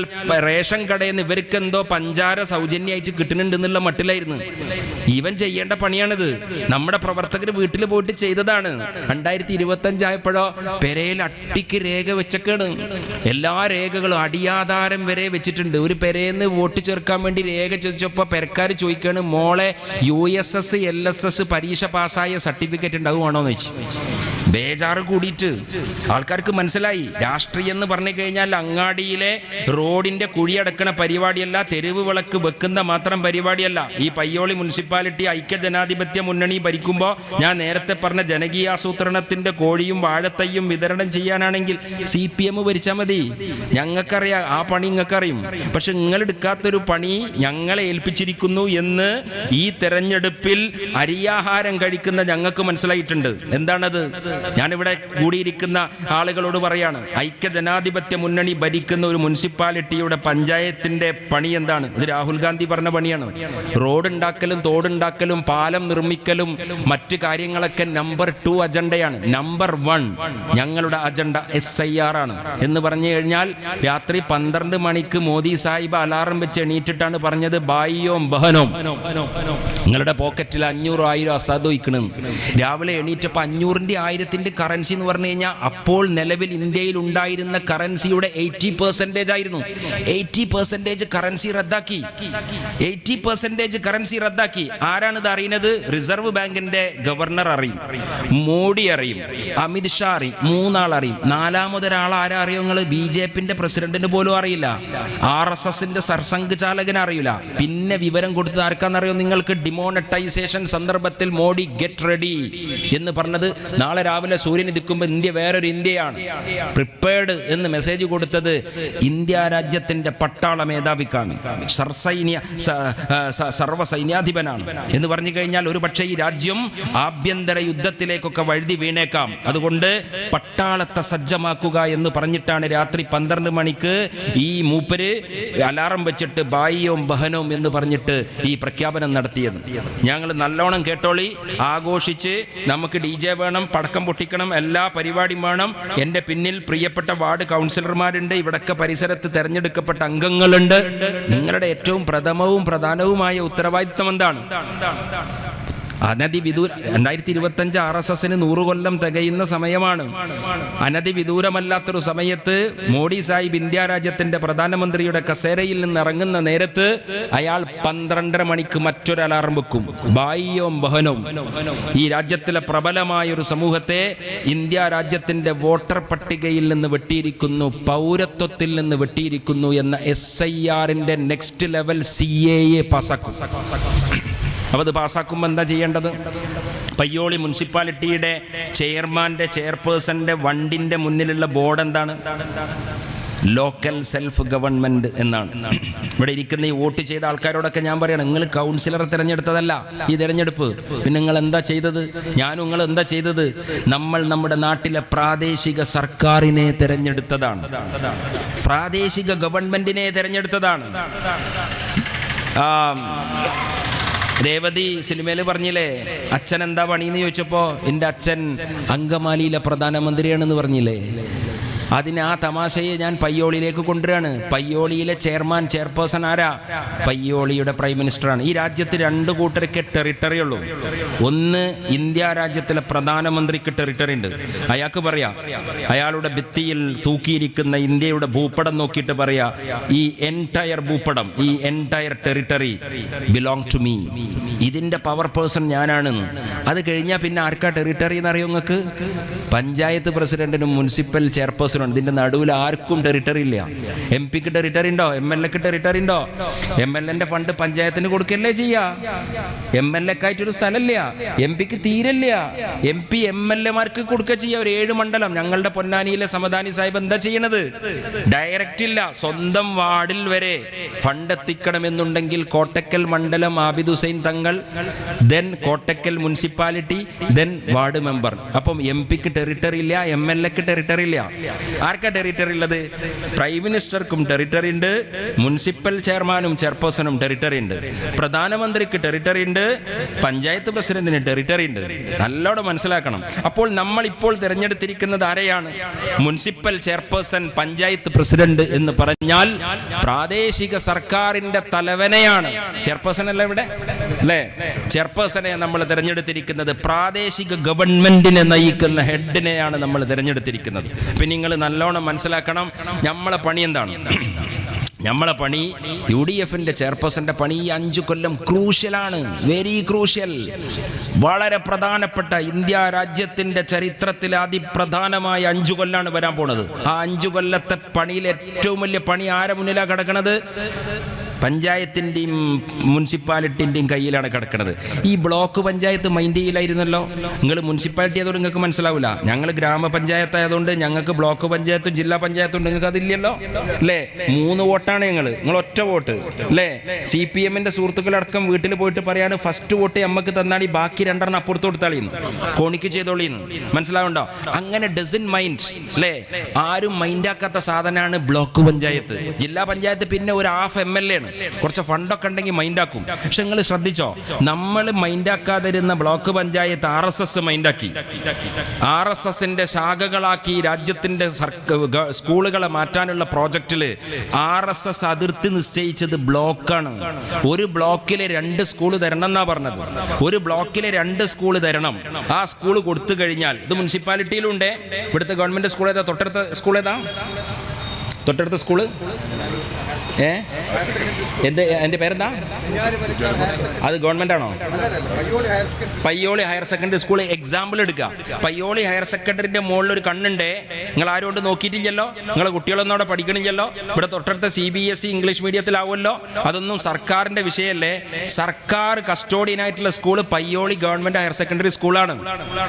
റേഷൻ കടയിൽ നിന്ന് ഇവർക്ക് എന്തോ പഞ്ചാര സൗജന്യമായിട്ട് കിട്ടുന്നുണ്ട് എന്നുള്ള മട്ടിലായിരുന്നു. ഇവൻ ചെയ്യേണ്ട പണിയാണിത്. നമ്മുടെ പ്രവർത്തകർ വീട്ടിൽ പോയിട്ട് ചെയ്തതാണ്. 2025 ആയപ്പോഴോ പെരയിൽ അട്ടിക്ക് രേഖ വെച്ചൊക്കെയാണ്. എല്ലാ രേഖകളും അടിയാധാരം വരെ വെച്ചിട്ടുണ്ട്. ഒരു പെരേന്ന് വോട്ട് ചേർക്കാൻ വേണ്ടി രേഖ ചോദിച്ചപ്പോൾ പെരക്കാർ ചോദിക്കുകയാണ്, മോളെ USS LSS പരീക്ഷ പാസ്സായ സർട്ടിഫിക്കറ്റ് ഉണ്ടാവുകയാണോന്ന് വെച്ച്. ബേജാറ് കൂടിയിട്ട് ആൾക്കാർക്ക് മനസ്സിലായി, രാഷ്ട്രീയം എന്ന് പറഞ്ഞു കഴിഞ്ഞാൽ അങ്ങാടിയിലെ റോഡിന്റെ കുഴിയടക്കണ പരിപാടിയല്ല, തെരുവ് വിളക്ക് വെക്കുന്ന മാത്രം പരിപാടിയല്ല. ഈ പയ്യോളി മുനിസിപ്പാലിറ്റി ഐക്യ ജനാധിപത്യ മുന്നണി ഭരിക്കുമ്പോൾ ഞാൻ നേരത്തെ പറഞ്ഞ ജനകീയാസൂത്രണത്തിന്റെ കോഴിയും വാഴത്തയ്യും വിതരണം ചെയ്യാനാണെങ്കിൽ CPM ഭരിച്ചാൽ മതി. ഞങ്ങൾക്കറിയാം, ആ പണി നിങ്ങൾക്കറിയും. പക്ഷെ നിങ്ങൾ എടുക്കാത്തൊരു പണി ഞങ്ങളെ ഏൽപ്പിച്ചിരിക്കുന്നു എന്ന് ഈ തെരഞ്ഞെടുപ്പിൽ അരിയാഹാരം കഴിക്കുന്ന ഞങ്ങൾക്ക് മനസ്സിലായിട്ടുണ്ട്. എന്താണത്? ഞാനിവിടെ കൂടിയിരിക്കുന്ന ആളുകളോട് പറയാണ്, ഐക്യ ജനാധിപത്യ മുന്നണി ഭരിക്കുന്ന ഒരു മുനിസിപ്പാലിറ്റിയുടെ പഞ്ചായത്തിന്റെ പണി എന്താണ്? ഇത് രാഹുൽ ഗാന്ധി പറഞ്ഞ പണിയാണ്. റോഡ് ഉണ്ടാക്കലും തോടുണ്ടാക്കലും പാലം നിർമ്മിക്കലും മറ്റു കാര്യങ്ങളൊക്കെ നമ്പർ 2 അജണ്ടയാണ്. നമ്പർ 1 ഞങ്ങളുടെ അജണ്ട SIR ആണ് എന്ന് പറഞ്ഞു കഴിഞ്ഞാൽ രാത്രി 12 മണിക്ക് മോദി സാഹിബ് അലാറം വെച്ച് എണീറ്റിട്ടാണ് പറഞ്ഞത്, ബായിയോം ബഹനോം, നിങ്ങളുടെ പോക്കറ്റിൽ 500,000 അസാധുയിക്കണം. രാവിലെ എണീറ്റപ്പോൾ 500ന്റെ 1000ന്റെ കറൻസി എന്ന് പറഞ്ഞു കഴിഞ്ഞാൽ അപ്പോൾ നിലവിൽ ഇന്ത്യയിൽ ഉണ്ടായിരുന്ന കറൻസിയുടെ 80% ആയിരുന്നു. 80% കറൻസി റദ്ദാക്കി. 80% കറൻസി റദ്ദാക്കി. ആരാണ് ഇത് അറിയുന്നത്? റിസർവ് ബാങ്കിന്റെ ഗവർണർ അറിയും, മോഡി അറിയും, അമിത് ഷാ അറിയും. 3 ആൾ അറിയും. 4ാമതൊരാൾ ആരാ അറിയോ? നിങ്ങൾ BJPന്റെ പ്രസിഡന്റിന് പോലും അറിയില്ല. RSSന്റെ സർസംഘചാലകന് അറിയില്ല. പിന്നെ വിവരം കൊടുത്തത് ആർക്കാന്നറിയോ നിങ്ങൾക്ക്? ഡിമോണറ്റൈസേഷൻ സന്ദർഭത്തിൽ മോഡി ഗെറ്റ് റെഡി എന്ന് പറഞ്ഞത് നാളെ രാവിലെ സൂര്യൻ ഉദിക്കുമ്പോൾ ഇന്ത്യ വേറൊരു ഇന്ത്യയാണ്, പ്രിപ്പയർഡ് എന്ന് മെസ്സേജ് കൊടുത്തത് ഇന്ത്യ രാജ്യത്തിന്റെ പട്ടാള മേധാവിക്കാണ്, സർവ്വസൈന്യാധിപനാണ് എന്ന് പറഞ്ഞു കഴിഞ്ഞാൽ ഒരു പക്ഷേ ഈ രാജ്യം ആഭ്യന്തര യുദ്ധത്തിലേക്കൊക്കെ വഴുതി വീണേക്കാം. അതുകൊണ്ട് പട്ടാളത്തെ സജ്ജമാക്കുക എന്ന് പറഞ്ഞിട്ടാണ് രാത്രി 12 മണിക്ക് ഈ മൂപ്പര് അലാറം വെച്ചിട്ട് ബായിയോം ബഹനോം എന്ന് പറഞ്ഞിട്ട് ഈ പ്രഖ്യാപനം നടത്തിയത്. ഞങ്ങൾ നല്ലോണം കേട്ടോളി, ആഘോഷിച്ച് നമുക്ക് DJ വേണം, പടക്കം പൊട്ടിക്കണം, എല്ലാ പരിപാടിയും വേണം. എൻ്റെ പിന്നിൽ പ്രിയപ്പെട്ട വാർഡ് കൗൺസിലർമാരുണ്ട്, ഇവിടൊക്കെ പരിസരത്ത് തെരഞ്ഞെടുക്കപ്പെട്ട അംഗങ്ങളുണ്ട്. നിങ്ങളുടെ ഏറ്റവും പ്രഥമവും പ്രധാനവുമായ ഉത്തരവാദിത്വം എന്താണ്? അനധിവിദൂര 2025 RSSന് 100 കൊല്ലം തികയുന്ന സമയമാണ്. അനധിവിദൂരമല്ലാത്തൊരു സമയത്ത് മോഡി സാഹിബ് ഇന്ത്യ രാജ്യത്തിന്റെ പ്രധാനമന്ത്രിയുടെ കസേരയിൽ നിന്ന് ഇറങ്ങുന്ന നേരത്ത് അയാൾ 12:30 മണിക്ക് മറ്റൊരു അലാറം വെക്കും, ബായിയോം ബഹനോം. ഈ രാജ്യത്തിലെ പ്രബലമായ ഒരു സമൂഹത്തെ ഇന്ത്യ രാജ്യത്തിന്റെ വോട്ടർ പട്ടികയിൽ നിന്ന് വെട്ടിയിരിക്കുന്നു, പൗരത്വത്തിൽ നിന്ന് വെട്ടിയിരിക്കുന്നു എന്ന SIRന്റെ നെക്സ്റ്റ് ലെവൽ CAA പാസ്സാക്കും. അപ്പോൾ അത് പാസ്സാക്കുമ്പോൾ എന്താ ചെയ്യേണ്ടത്? പയ്യോളി മുനിസിപ്പാലിറ്റിയുടെ ചെയർപേഴ്സന്റെ വണ്ടിന്റെ മുന്നിലുള്ള ബോർഡ് എന്താണ്? ലോക്കൽ സെൽഫ് ഗവൺമെന്റ് എന്നാണ്. ഇവിടെ ഇരിക്കുന്ന ഈ വോട്ട് ചെയ്ത ആൾക്കാരോടൊക്കെ ഞാൻ പറയണം, നിങ്ങൾ കൗൺസിലറെ തിരഞ്ഞെടുത്തതല്ല ഈ തിരഞ്ഞെടുപ്പ്, പിന്നെ നിങ്ങൾ എന്താ ചെയ്തത്? ഞാനും നിങ്ങൾ എന്താ ചെയ്തത്? നമ്മൾ നമ്മുടെ നാട്ടിലെ പ്രാദേശിക സർക്കാരിനെ തിരഞ്ഞെടുത്തതാണ്, പ്രാദേശിക ഗവൺമെന്റിനെ തിരഞ്ഞെടുത്തതാണ്. രേവതി സിനിമയിൽ പറഞ്ഞില്ലേ, അച്ഛൻ എന്താ പണിയെന്ന് ചോദിച്ചപ്പോ എൻ്റെ അച്ഛൻ അങ്കമാലിയിലെ പ്രധാനമന്ത്രിയാണെന്ന് പറഞ്ഞില്ലേ. അതിന് ആ തമാശയെ ഞാൻ പയ്യോളിയിലേക്ക് കൊണ്ടുവരികയാണ്. പയ്യോളിയിലെ ചെയർപേഴ്സൺ ആരാ? പയ്യോളിയുടെ പ്രൈം മിനിസ്റ്ററാണ്. ഈ രാജ്യത്ത് 2 കൂട്ടർക്ക് ടെറിട്ടറി ഉള്ളൂ. ഒന്ന്, ഇന്ത്യ രാജ്യത്തിലെ പ്രധാനമന്ത്രിക്ക് ടെറിട്ടറി ഉണ്ട്. അയാൾക്ക് പറയാ, അയാളുടെ ഭിത്തിയിൽ തൂക്കിയിരിക്കുന്ന ഇന്ത്യയുടെ ഭൂപടം നോക്കിയിട്ട് പറയാ, ഈ എൻറ്റയർ ഭൂപടം, ഈ entire territory belong to me, ഇതിന്റെ പവർ പേഴ്സൺ ഞാനാണെന്ന്. അത് കഴിഞ്ഞാൽ പിന്നെ ആർക്കാ ടെറിട്ടറി എന്ന് അറിയോ നിങ്ങൾക്ക്? പഞ്ചായത്ത് പ്രസിഡന്റിനും മുനിസിപ്പൽ ചെയർപേഴ്സൺ. ഇതിന്റെ നടുവിൽ ആർക്കും ടെറിട്ടറി ഇല്ല. MP-ക്ക് ടെറിട്ടറി ഉണ്ടോ? MLA-ക്ക് ടെറിട്ടറി ഉണ്ടോ? MLA-ന്റെ ഫണ്ട് പഞ്ചായത്തിന് കൊടുക്കല്ലേ ചെയ്യാ? MLA-ക്കായിട്ടൊരു സ്ഥലമില്ല, MP-ക്ക് തീരല്ല. MP MLA-മാർക്ക് കൊടുക്കുക ചെയ്യാം. ഒരു 7 മണ്ഡലം. ഞങ്ങളുടെ പൊന്നാനിയിലെ സമദാനി സാഹിബ് എന്താ ചെയ്യണത്? ഡയറക്റ്റ് ഇല്ല, സ്വന്തം വാർഡിൽ വരെ ഫണ്ട് എത്തിക്കണമെന്നുണ്ടെങ്കിൽ കോട്ടക്കൽ മണ്ഡലം Abid Hussain Thangal, then Kottakkal municipality, then ward member. അപ്പം MP-ക്ക് ടെറിട്ടറി ഇല്ല, MLA-ക്ക് ടെറിട്ടറി ഇല്ല. ആർക്കാ ടെറിട്ടറി ഉള്ളത്? പ്രൈം മിനിസ്റ്റർക്കും ടെറിട്ടറി ഉണ്ട്, മുനിസിപ്പൽ ചെയർമാനും ചെയർപേഴ്സണും ടെറിട്ടറി ഉണ്ട്, പ്രധാനമന്ത്രിക്ക് ടെറിട്ടറി ഉണ്ട്, പഞ്ചായത്ത് പ്രസിഡന്റിന് ടെറിട്ടറി ഉണ്ട്. നല്ലോണം മനസ്സിലാക്കണം. അപ്പോൾ നമ്മൾ ഇപ്പോൾ തിരഞ്ഞെടുത്തിരിക്കുന്നത് ആരെയാണ്? മുനിസിപ്പൽ ചെയർപേഴ്സൺ, പഞ്ചായത്ത് പ്രസിഡന്റ് എന്ന് പറഞ്ഞാൽ പ്രാദേശിക സർക്കാരിന്റെ തലവനെയാണ്. ചെയർപേഴ്സൺ അല്ല ഇവിടെ അല്ലേ? ചെയർപേഴ്സണെ നമ്മൾ തിരഞ്ഞെടുത്തിരിക്കുന്നത് പ്രാദേശിക ഗവൺമെന്റിനെ നയിക്കുന്ന ഹെഡിനെയാണ് നമ്മൾ തിരഞ്ഞെടുത്തിരിക്കുന്നത്. പിന്നെ നിങ്ങൾ നല്ലോണം മനസ്സിലാക്കണം, നമ്മളെ പണി എന്താണ്? നമ്മളെ പണി, UDFന്റെ ചെയർപേഴ്സന്റെ പണി ഈ 5 കൊല്ലം ക്രൂഷ്യലാണ്, വെരി ക്രൂഷ്യൽ, വളരെ പ്രധാനപ്പെട്ട ഇന്ത്യ രാജ്യത്തിന്റെ ചരിത്രത്തിലെ അതിപ്രധാനമായ 5 കൊല്ലാണ് വരാൻ പോണത്. ആ 5 കൊല്ലത്തെ പണിയിൽ ഏറ്റവും വലിയ പണി ആരെ മുന്നിലാണ് കിടക്കുന്നത്? പഞ്ചായത്തിൻ്റെയും മുനിസിപ്പാലിറ്റിൻ്റെയും കയ്യിലാണ് കിടക്കുന്നത്. ഈ ബ്ലോക്ക് പഞ്ചായത്ത് മൈൻഡ് ചെയ്യില്ലായിരുന്നല്ലോ. നിങ്ങൾ മുനിസിപ്പാലിറ്റി ആയതുകൊണ്ട് നിങ്ങൾക്ക് മനസ്സിലാവില്ല. ഞങ്ങൾ ഗ്രാമപഞ്ചായത്ത് ആയതുകൊണ്ട് ഞങ്ങൾക്ക് ബ്ലോക്ക് പഞ്ചായത്തും ജില്ലാ പഞ്ചായത്തും നിങ്ങൾക്ക് അതില്ലല്ലോ അല്ലേ? 3 വോട്ടാണ് നിങ്ങൾ ഒറ്റ വോട്ട് അല്ലേ? CPM-ന്റെ സുഹൃത്തുക്കളടക്കം വീട്ടിൽ പോയിട്ട് പറയാണ്, ഫസ്റ്റ് വോട്ട് അമ്മക്ക് തന്നാളി, ബാക്കി 2 അപ്പുറത്ത് കൊടുത്താളിന്ന്, കോണിക്ക് ചെയ്തോളിന്ന്. മനസ്സിലാവുണ്ടോ? അങ്ങനെ ഡസൻ മൈൻഡ് അല്ലേ? ആരും മൈൻഡാക്കാത്ത സാധനമാണ് ബ്ലോക്ക് പഞ്ചായത്ത്. ജില്ലാ പഞ്ചായത്ത് പിന്നെ ഒരു ഹാഫ് MLA ആണ്, കുറച്ച് ഫണ്ടൊക്കെ ഉണ്ടെങ്കിൽ മൈൻഡാക്കും. പക്ഷെ നിങ്ങൾ ശ്രദ്ധിച്ചോ, നമ്മൾ മൈൻഡാക്കാതിരുന്ന ബ്ലോക്ക് പഞ്ചായത്ത് RSS മൈൻഡാക്കി, RSSന്റെ ശാഖകളാക്കി രാജ്യത്തിന്റെ സ്കൂളുകളെ മാറ്റാനുള്ള പ്രോജക്റ്റിൽ RSS അതിർത്തി നിശ്ചയിച്ചത് ബ്ലോക്കാണ്. ഒരു ബ്ലോക്കിലെ 2 സ്കൂള് തരണം എന്നാ പറഞ്ഞത്. ഒരു ബ്ലോക്കിലെ 2 സ്കൂള് തരണം. ആ സ്കൂള് കൊടുത്തു കഴിഞ്ഞാൽ, ഇത് മുനിസിപ്പാലിറ്റിയിലുണ്ട്. ഇവിടുത്തെ ഗവൺമെന്റ് സ്കൂൾ ഏതാ? തൊട്ടടുത്ത സ്കൂൾ ഏതാ? തൊട്ടടുത്ത സ്കൂള് എൻ്റെ പേരെന്താ? അത് ഗവൺമെന്റ് ആണോ? Payyoli higher secondary school example എടുക്കുക. പയ്യോളി ഹയർ സെക്കൻഡറിന്റെ മുകളിൽ ഒരു കണ്ണുണ്ടേ, നിങ്ങൾ ആരും കൊണ്ട് നോക്കിയിട്ടില്ലല്ലോ, നിങ്ങളെ കുട്ടികളൊന്നും അവിടെ പഠിക്കണില്ലല്ലോ. ഇവിടെ തൊട്ടടുത്ത CBSE ഇംഗ്ലീഷ് മീഡിയത്തിലാവുമല്ലോ. അതൊന്നും സർക്കാരിന്റെ വിഷയമല്ലേ. സർക്കാർ കസ്റ്റോഡിയനായിട്ടുള്ള school Payyoli government higher secondary സ്കൂളാണ്.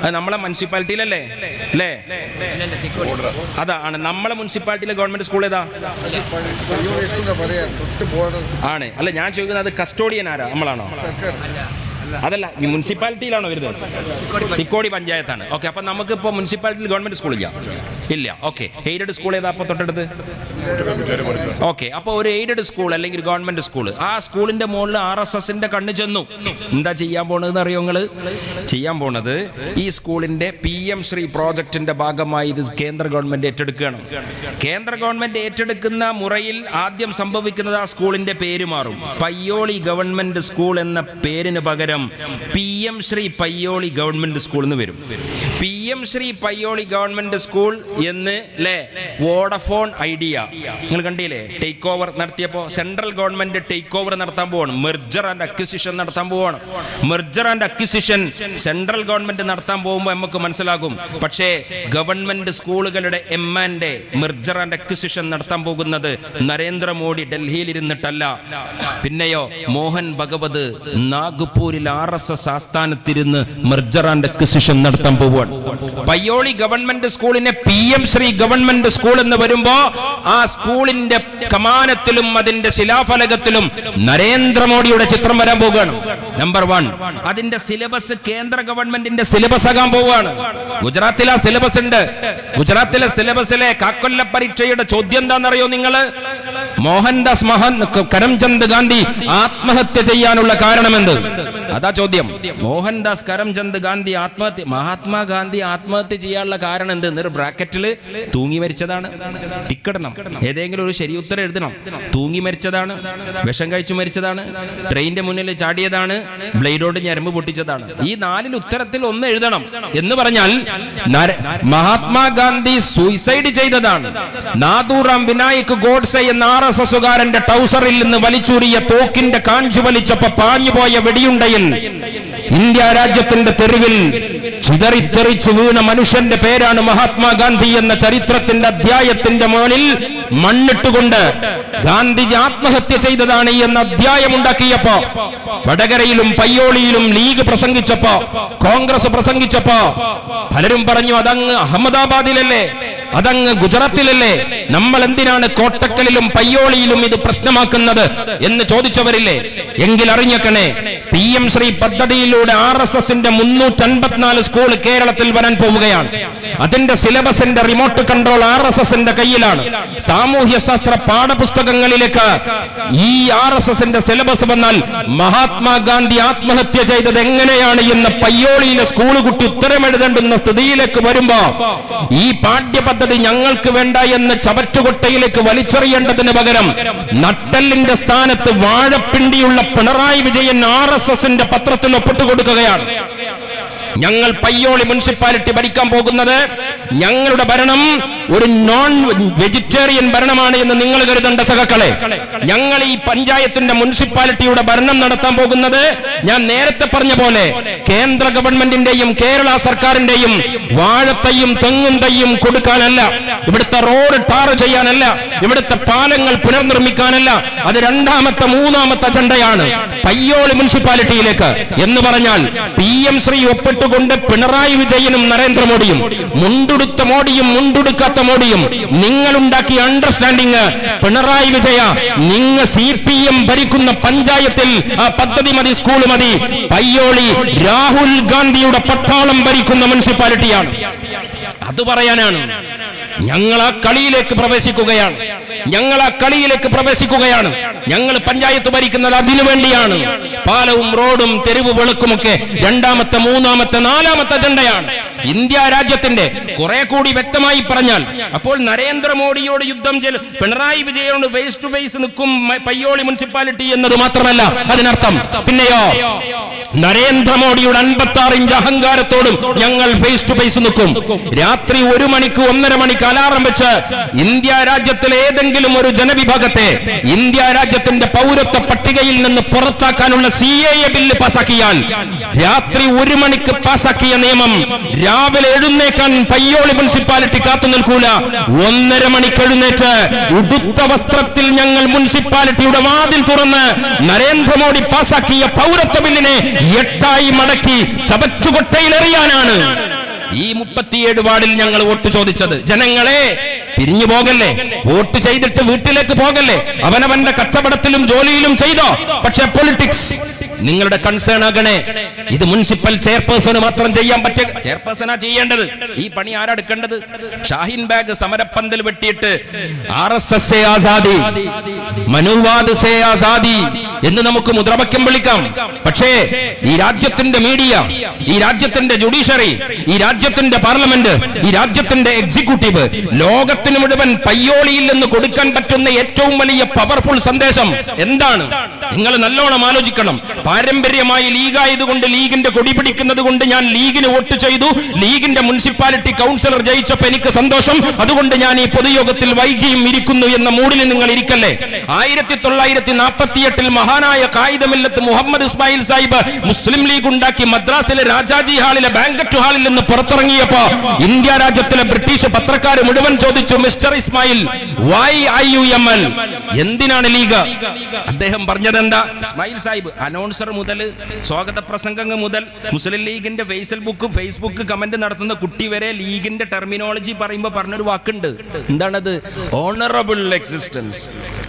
അത് നമ്മളെ മുനിസിപ്പാലിറ്റിയിലല്ലേ അല്ലേ? അതാണ് നമ്മളെ മുനിസിപ്പാലിറ്റിയിലെ ഗവൺമെന്റ് സ്കൂൾ ഏതാ ആണ്? അല്ല, ഞാൻ ചോദിക്കുന്നത് കസ്റ്റോഡിയൻ ആരാ? നമ്മളാണോ? അതല്ല, ഈ മുനിസിപ്പാലിറ്റിയിലാണോ വരുന്നത്? തിക്കോടി പഞ്ചായത്താണ്. ഓക്കെ, അപ്പം നമുക്ക് ഇപ്പോൾ മുനിസിപ്പാലിറ്റിയിൽ ഗവൺമെന്റ് സ്കൂളില്ല ഇല്ല. ഓക്കെ, എയ്ഡഡ് സ്കൂൾ ഏതാ അപ്പോൾ തൊട്ടടുത്ത്? ഓക്കെ, അപ്പോൾ ഒരു എയ്ഡഡ് സ്കൂൾ അല്ലെങ്കിൽ ഗവൺമെന്റ് സ്കൂൾ, ആ സ്കൂളിന്റെ മുകളിൽ RSSന്റെ കണ്ണ് ചെന്നു. എന്താ ചെയ്യാൻ പോണതെന്ന് അറിയോ നിങ്ങൾ? ചെയ്യാൻ പോണത് ഈ സ്കൂളിന്റെ PM ശ്രീ പ്രോജക്റ്റിന്റെ ഭാഗമായി ഇത് കേന്ദ്ര ഗവൺമെന്റ് ഏറ്റെടുക്കുകയാണ്. കേന്ദ്ര ഗവൺമെന്റ് ഏറ്റെടുക്കുന്ന മുറയിൽ ആദ്യം സംഭവിക്കുന്നത് ആ സ്കൂളിന്റെ പേര് മാറും. പയ്യോളി ഗവൺമെന്റ് സ്കൂൾ എന്ന പേരിന് പകരം PM Shri Payyoli government school എന്ന് വരും. PM Shri Payyoli government school എന്ന് അല്ലേ? വോഡഫോൺ ഐഡിയ നിങ്ങൾ കണ്ടില്ലേ? ടേക്ക് ഓവർ നടത്തിയപ്പോൾ സെൻട്രൽ ഗവൺമെന്റ് ടേക്ക് ഓവർ നടത്താൻ പോവാണ്. മെർജർ ആൻഡ് അക്വിസിഷൻ നടത്താൻ പോവാണ്. Merger and acquisition central government നടത്താൻ പോകുമ്പോൾ നമുക്ക് മനസ്സിലാകും. പക്ഷേ ഗവൺമെന്റ് സ്കൂളുകളുടെ M&A മെർജർ ആൻഡ് അക്വിസിഷൻ നടത്താൻ പോകുന്നത് നരേന്ദ്രമോദി ഡൽഹിയിൽ ഇരുന്നിട്ടല്ല, പിന്നെയോ മോഹൻ ഭഗവത് നാഗ്പൂരിൽ RSS ആസ്ഥാനത്തിരുന്ന് മെർജർ ആൻഡ് അക്വിസിഷൻ നടത്താൻ പോവുകയാണ്. പയ്യോളി ഗവൺമെന്റ് സ്കൂളിനെ PM ശ്രീ ഗവൺമെന്റ് സ്കൂൾ എന്ന് വരുമ്പോ ആ സ്കൂളിന്റെ കമാനത്തിലും അതിന്റെ ശിലാഫലകത്തിലും നരേന്ദ്രമോദിയുടെ ചിത്രം വരാൻ പോവുകയാണ്. നമ്പർ 1, അതിന്റെ സിലബസ് കേന്ദ്ര ഗവൺമെന്റിന്റെ സിലബസ് ആകാൻ പോവുകയാണ്. ഗുജറാത്തിലെ സിലബസ് ഉണ്ട്. ഗുജറാത്തിലെ സിലബസിലെ കാക്കൊല്ല പരീക്ഷയുടെ ചോദ്യം എന്താണെന്നറിയോ നിങ്ങൾ? മോഹൻദാസ് കരംചന്ദ് ഗാന്ധി ആത്മഹത്യ ചെയ്യാനുള്ള കാരണമെന്ത്? അതാ ചോദ്യം. മോഹൻദാസ് കരംചന്ദ് ഗാന്ധി ആത്മഹത്യ, മഹാത്മാഗാന്ധി ആത്മഹത്യ ചെയ്യാനുള്ള കാരണം എന്ത്? എന്നൊരു ബ്രാക്കറ്റിൽ തൂങ്ങി മരിച്ചതാണ്. ടിക്കിടണം, ഏതെങ്കിലും ഒരു ശരി ഉത്തരം എഴുതണം. തൂങ്ങി മരിച്ചതാണ്, വിഷം കഴിച്ചു മരിച്ചതാണ്, ട്രെയിനിന്റെ മുന്നിൽ ചാടിയതാണ്, ബ്ലേഡോട് ഞരമ്പ് പൊട്ടിച്ചതാണ്. ഈ 4 ഉത്തരത്തിൽ ഒന്ന് എഴുതണം. എന്ന് പറഞ്ഞാൽ മഹാത്മാഗാന്ധി സൂയിസൈഡ് ചെയ്തതാണ്. നാഥൂറാം വിനായക് ഗോഡ്സെ എന്ന RSSകാരന്റെ ടൗസറിൽ നിന്ന് വലിച്ചൂരിയ തോക്കിന്റെ കാഞ്ചു വലിച്ചപ്പോ പാഞ്ഞുപോയ വെടിയുണ്ടയിൽ ഇന്ത്യ രാജ്യത്തിന്റെ തെരുവിൽ ചിതറിത്തെറിച്ച് വീണ മനുഷ്യന്റെ പേരാണ് മഹാത്മാഗാന്ധി എന്ന ചരിത്രത്തിന്റെ അധ്യായത്തിന്റെ മുകളിൽ മണ്ണിട്ടുകൊണ്ട് ഗാന്ധിജി ആത്മഹത്യ ചെയ്തതാണ് എന്ന അധ്യായം ഉണ്ടാക്കിയപ്പോ വടകരയിലും പയ്യോളിയിലും ലീഗ് പ്രസംഗിച്ചപ്പോ, കോൺഗ്രസ് പ്രസംഗിച്ചപ്പോ പലരും പറഞ്ഞു അതങ്ങ് അഹമ്മദാബാദിലല്ലേ, അതങ്ങ് ഗുജറാത്തിലല്ലേ, നമ്മൾ എന്തിനാണ് കോട്ടക്കലിലും പയ്യോളിയിലും ഇത് പ്രശ്നമാക്കുന്നത് എന്ന് ചോദിച്ചവരില്ലേ? എങ്കിൽ അറിഞ്ഞേക്കണേ, PM ശ്രീ പദ്ധതിയിലൂടെ RSSന്റെ 354 സ്കൂൾ കേരളത്തിൽ വരാൻ പോവുകയാണ്. അതിന്റെ സിലബസിന്റെ റിമോട്ട് കൺട്രോൾ RSSന്റെ കയ്യിലാണ്. സാമൂഹ്യശാസ്ത്ര പാഠപുസ്തകങ്ങളിലേക്ക് ഈ RSSന്റെ സിലബസ് വന്നാൽ മഹാത്മാഗാന്ധി ആത്മഹത്യ ചെയ്തത് എങ്ങനെയാണ് എന്ന് പയ്യോളിയിലെ സ്കൂൾ കുട്ടി ഉത്തരമെഴുതേണ്ടുന്ന സ്ഥിതിയിലേക്ക് വരുമ്പോ ഈ പാഠ്യപദ്ധതി ഞങ്ങൾക്ക് വേണ്ട എന്ന് ചവറ്റുകൊട്ടയിലേക്ക് വലിച്ചെറിയേണ്ടതിന് പകരം നട്ടെല്ലിന്റെ സ്ഥാനത്ത് വാഴപ്പിണ്ടിയുള്ള പിണറായി വിജയൻ RSSന്റെ പത്രത്തിൽ ഒപ്പിട്ട് കൊടുക്കുകയാണ്. ഞങ്ങൾ പയ്യോളി മുനിസിപ്പാലിറ്റി ഭരിക്കാൻ പോകുന്നത്, ഞങ്ങളുടെ ഭരണം ഒരു നോൺ വെജിറ്റേറിയൻ ഭരണമാണ് എന്ന് നിങ്ങൾ കരുതേണ്ട സഖാക്കളെ. ഞങ്ങൾ ഈ പഞ്ചായത്തിന്റെ മുനിസിപ്പാലിറ്റിയുടെ ഭരണം നടത്താൻ പോകുന്നത് ഞാൻ നേരത്തെ പറഞ്ഞ പോലെ കേന്ദ്ര ഗവൺമെന്റിന്റെയും കേരള സർക്കാരിന്റെയും വാഴത്തയ്യും തെങ്ങും തയ്യും കൊടുക്കാനല്ല, ഇവിടുത്തെ റോഡ് ടാർ ചെയ്യാനല്ല, ഇവിടുത്തെ പാലങ്ങൾ പുനർനിർമ്മിക്കാനല്ല. അത് 2ാമത്തെ 3ാമത്തെ അജണ്ടയാണ്. പയ്യോളി മുനിസിപ്പാലിറ്റിയിലേക്ക് എന്ന് പറഞ്ഞാൽ PM ശ്രീ ഒപ്പിട്ടുകൊണ്ട് പിണറായി വിജയനും നരേന്ദ്രമോദിയും, മുണ്ടുടുത്ത മോഡിയും മുണ്ടുടുക്കാത്ത മോഡിയും നിങ്ങളുണ്ടാക്കിയ അണ്ടർസ്റ്റാൻഡിങ്, പിണറായി വിജയ നിങ്ങൾ CPM ഭരിക്കുന്ന പഞ്ചായത്തിൽ ആ പദ്ധതി മതി, സ്കൂൾ മതി. പയ്യോളി രാഹുൽ ഗാന്ധിയുടെ പട്ടാളം ഭരിക്കുന്ന മുനിസിപ്പാലിറ്റിയാണ്. അത് പറയാനാണ് ഞങ്ങൾ ആ കളിയിലേക്ക് പ്രവേശിക്കുകയാണ്. ഞങ്ങൾ പഞ്ചായത്ത് ഭരിക്കുന്നത് അതിനു വേണ്ടിയാണ്. പാലവും റോഡും തെരുവ് വെളുക്കുമൊക്കെ 2ാമത്തെ 3ാമത്തെ 4ാമത്തെ അജണ്ടയാണ്. ഇന്ത്യ രാജ്യത്തിന്റെ കുറെ കൂടി വ്യക്തമായി പറഞ്ഞാൽ അപ്പോൾ നരേന്ദ്രമോദിയോട് യുദ്ധം ചെയ്ത് പിണറായി വിജയനോട് ഫേസ് ടു ഫേസ് നിൽക്കും പയ്യോളി മുനിസിപ്പാലിറ്റി എന്നത് മാത്രമല്ല അതിനർത്ഥം. പിന്നെയോ നരേന്ദ്രമോദിയുടെ 56 ഇഞ്ച് അഹങ്കാരത്തോടും ഞങ്ങൾ ഫേസ് ടു ഫേസ് നിൽക്കും. രാത്രി 1 മണിക്ക് 1:30 മണിക്ക് അലാറം വെച്ച് ഇന്ത്യ രാജ്യത്തിലെ ഏതെങ്കിലും ഒരു ജനവിഭാഗത്തെ ഇന്ത്യ രാജ്യത്തിന്റെ പൗരത്വ പട്ടികയിൽ നിന്ന് പുറത്താക്കാനുള്ള CAA ബില്ല് പാസാക്കിയാൽ രാത്രി 1 മണിക്ക് പാസാക്കിയ നിയമം രാവിലെ എഴുന്നേക്കാൻ പയ്യോളി മുനിസിപ്പാലിറ്റി കാത്തു നിൽക്കൂല. 1:30 മണിക്ക് എഴുന്നേറ്റ് ഉടുത്ത വസ്ത്രത്തിൽ ഞങ്ങൾ മുനിസിപ്പാലിറ്റിയുടെ വാതിൽ തുറന്ന് നരേന്ദ്രമോദി പാസാക്കിയ പൗരത്വ ബില്ലിനെ 8ആയി മടക്കി ചവറ്റുകൊട്ടയിലെറിയാനാണ് ഈ 37 വാർഡിൽ ഞങ്ങൾ വോട്ട് ചോദിച്ചത്. ജനങ്ങളെ, പിരിഞ്ഞു പോകല്ലേ, വോട്ട് ചെയ്തിട്ട് വീട്ടിലേക്ക് പോകല്ലേ, അവനവന്റെ കച്ചവടത്തിലും ജോലിയിലും ചെയ്തോ. പക്ഷെ പൊളിറ്റിക്സ് നിങ്ങളുടെ കൺസേൺ ആകണേ. ഇത് മുനിസിപ്പൽ ചെയർപേഴ്സണ് മാത്രം ചെയ്യാൻ പറ്റിയ ചെയർപേഴ്സണാ ചെയ്യേണ്ടത്. ഈ പണി ആരെടുക്കേണ്ടത്? ഷാഹിൻ ബാഗ് സമരപ്പന്തൽ വെട്ടിയിട്ട് RSS ആസാദി, മനുവാദ് സേ ആസാദി എന്ന് നമുക്ക് മുദ്രാവാക്യം വിളിക്കാം. പക്ഷേ ഈ രാജ്യത്തിന്റെ മീഡിയ, ഈ രാജ്യത്തിന്റെ ജുഡീഷ്യറി, ഈ രാജ്യത്തിന്റെ പാർലമെന്റ്, ഈ രാജ്യത്തിന്റെ എക്സിക്യൂട്ടീവ് ലോകത്തിന് മുഴുവൻ പയ്യോളിയിൽ നിന്ന് കൊടുക്കാൻ പറ്റുന്ന ഏറ്റവും വലിയ പവർഫുൾ സന്ദേശം എന്താണ്? നിങ്ങൾ നല്ലോണം ആലോചിക്കണം. പാരമ്പര്യമായി ലീഗായതുകൊണ്ട്, ലീഗിന്റെ കൊടി പിടിക്കുന്നത് കൊണ്ട് ഞാൻ ലീഗിന് വോട്ട് ചെയ്തു, ലീഗിന്റെ മുനിസിപ്പാലിറ്റി കൗൺസിലർ ജയിച്ചപ്പോൾ എനിക്ക് സന്തോഷം, അതുകൊണ്ട് ഞാൻ ഈ പൊതുയോഗത്തിൽ വൈകിയും ഇരിക്കുന്നു എന്ന മൂഡിൽ നിങ്ങൾ ഇരിക്കല്ലേ. 1948 മഹാനായ ഖായിദമില്ലത്ത് മുഹമ്മദ് ഇസ്മായിൽ സാഹിബ് മുസ്ലിം ലീഗ് ഉണ്ടാക്കി മദ്രാസിലെ രാജാജി ഹാളിലെ ബാങ്കറ്റ് ഹാളിൽ നിന്ന് പുറത്തിറങ്ങിയപ്പോ ഇന്ത്യ രാജ്യത്തിലെ ബ്രിട്ടീഷ് പത്രക്കാർ മുഴുവൻ ചോദിച്ചു, മിസ്റ്റർ ഇസ്മായിൽ, വൈ IUML, എന്തിനാണ് ലീഗ്? അദ്ദേഹം പറഞ്ഞത് എന്താ? ഇസ്മായിൽ സാഹിബ് അനൗൺസർ മുതൽ സ്വാഗത പ്രസംഗങ്ങൾ മുതൽ മുസ്ലിം ലീഗിന്റെ ഫേസ്ബുക്ക് കമന്റ് നടത്തുന്ന കുട്ടി വരെ ലീഗിന്റെ ടെർമിനോളജി പറയുമ്പോൾ പറഞ്ഞൊരു വാക്കുണ്ട്. എന്താണത്? ഓണറബിൾ എക്സിസ്റ്റൻസ്,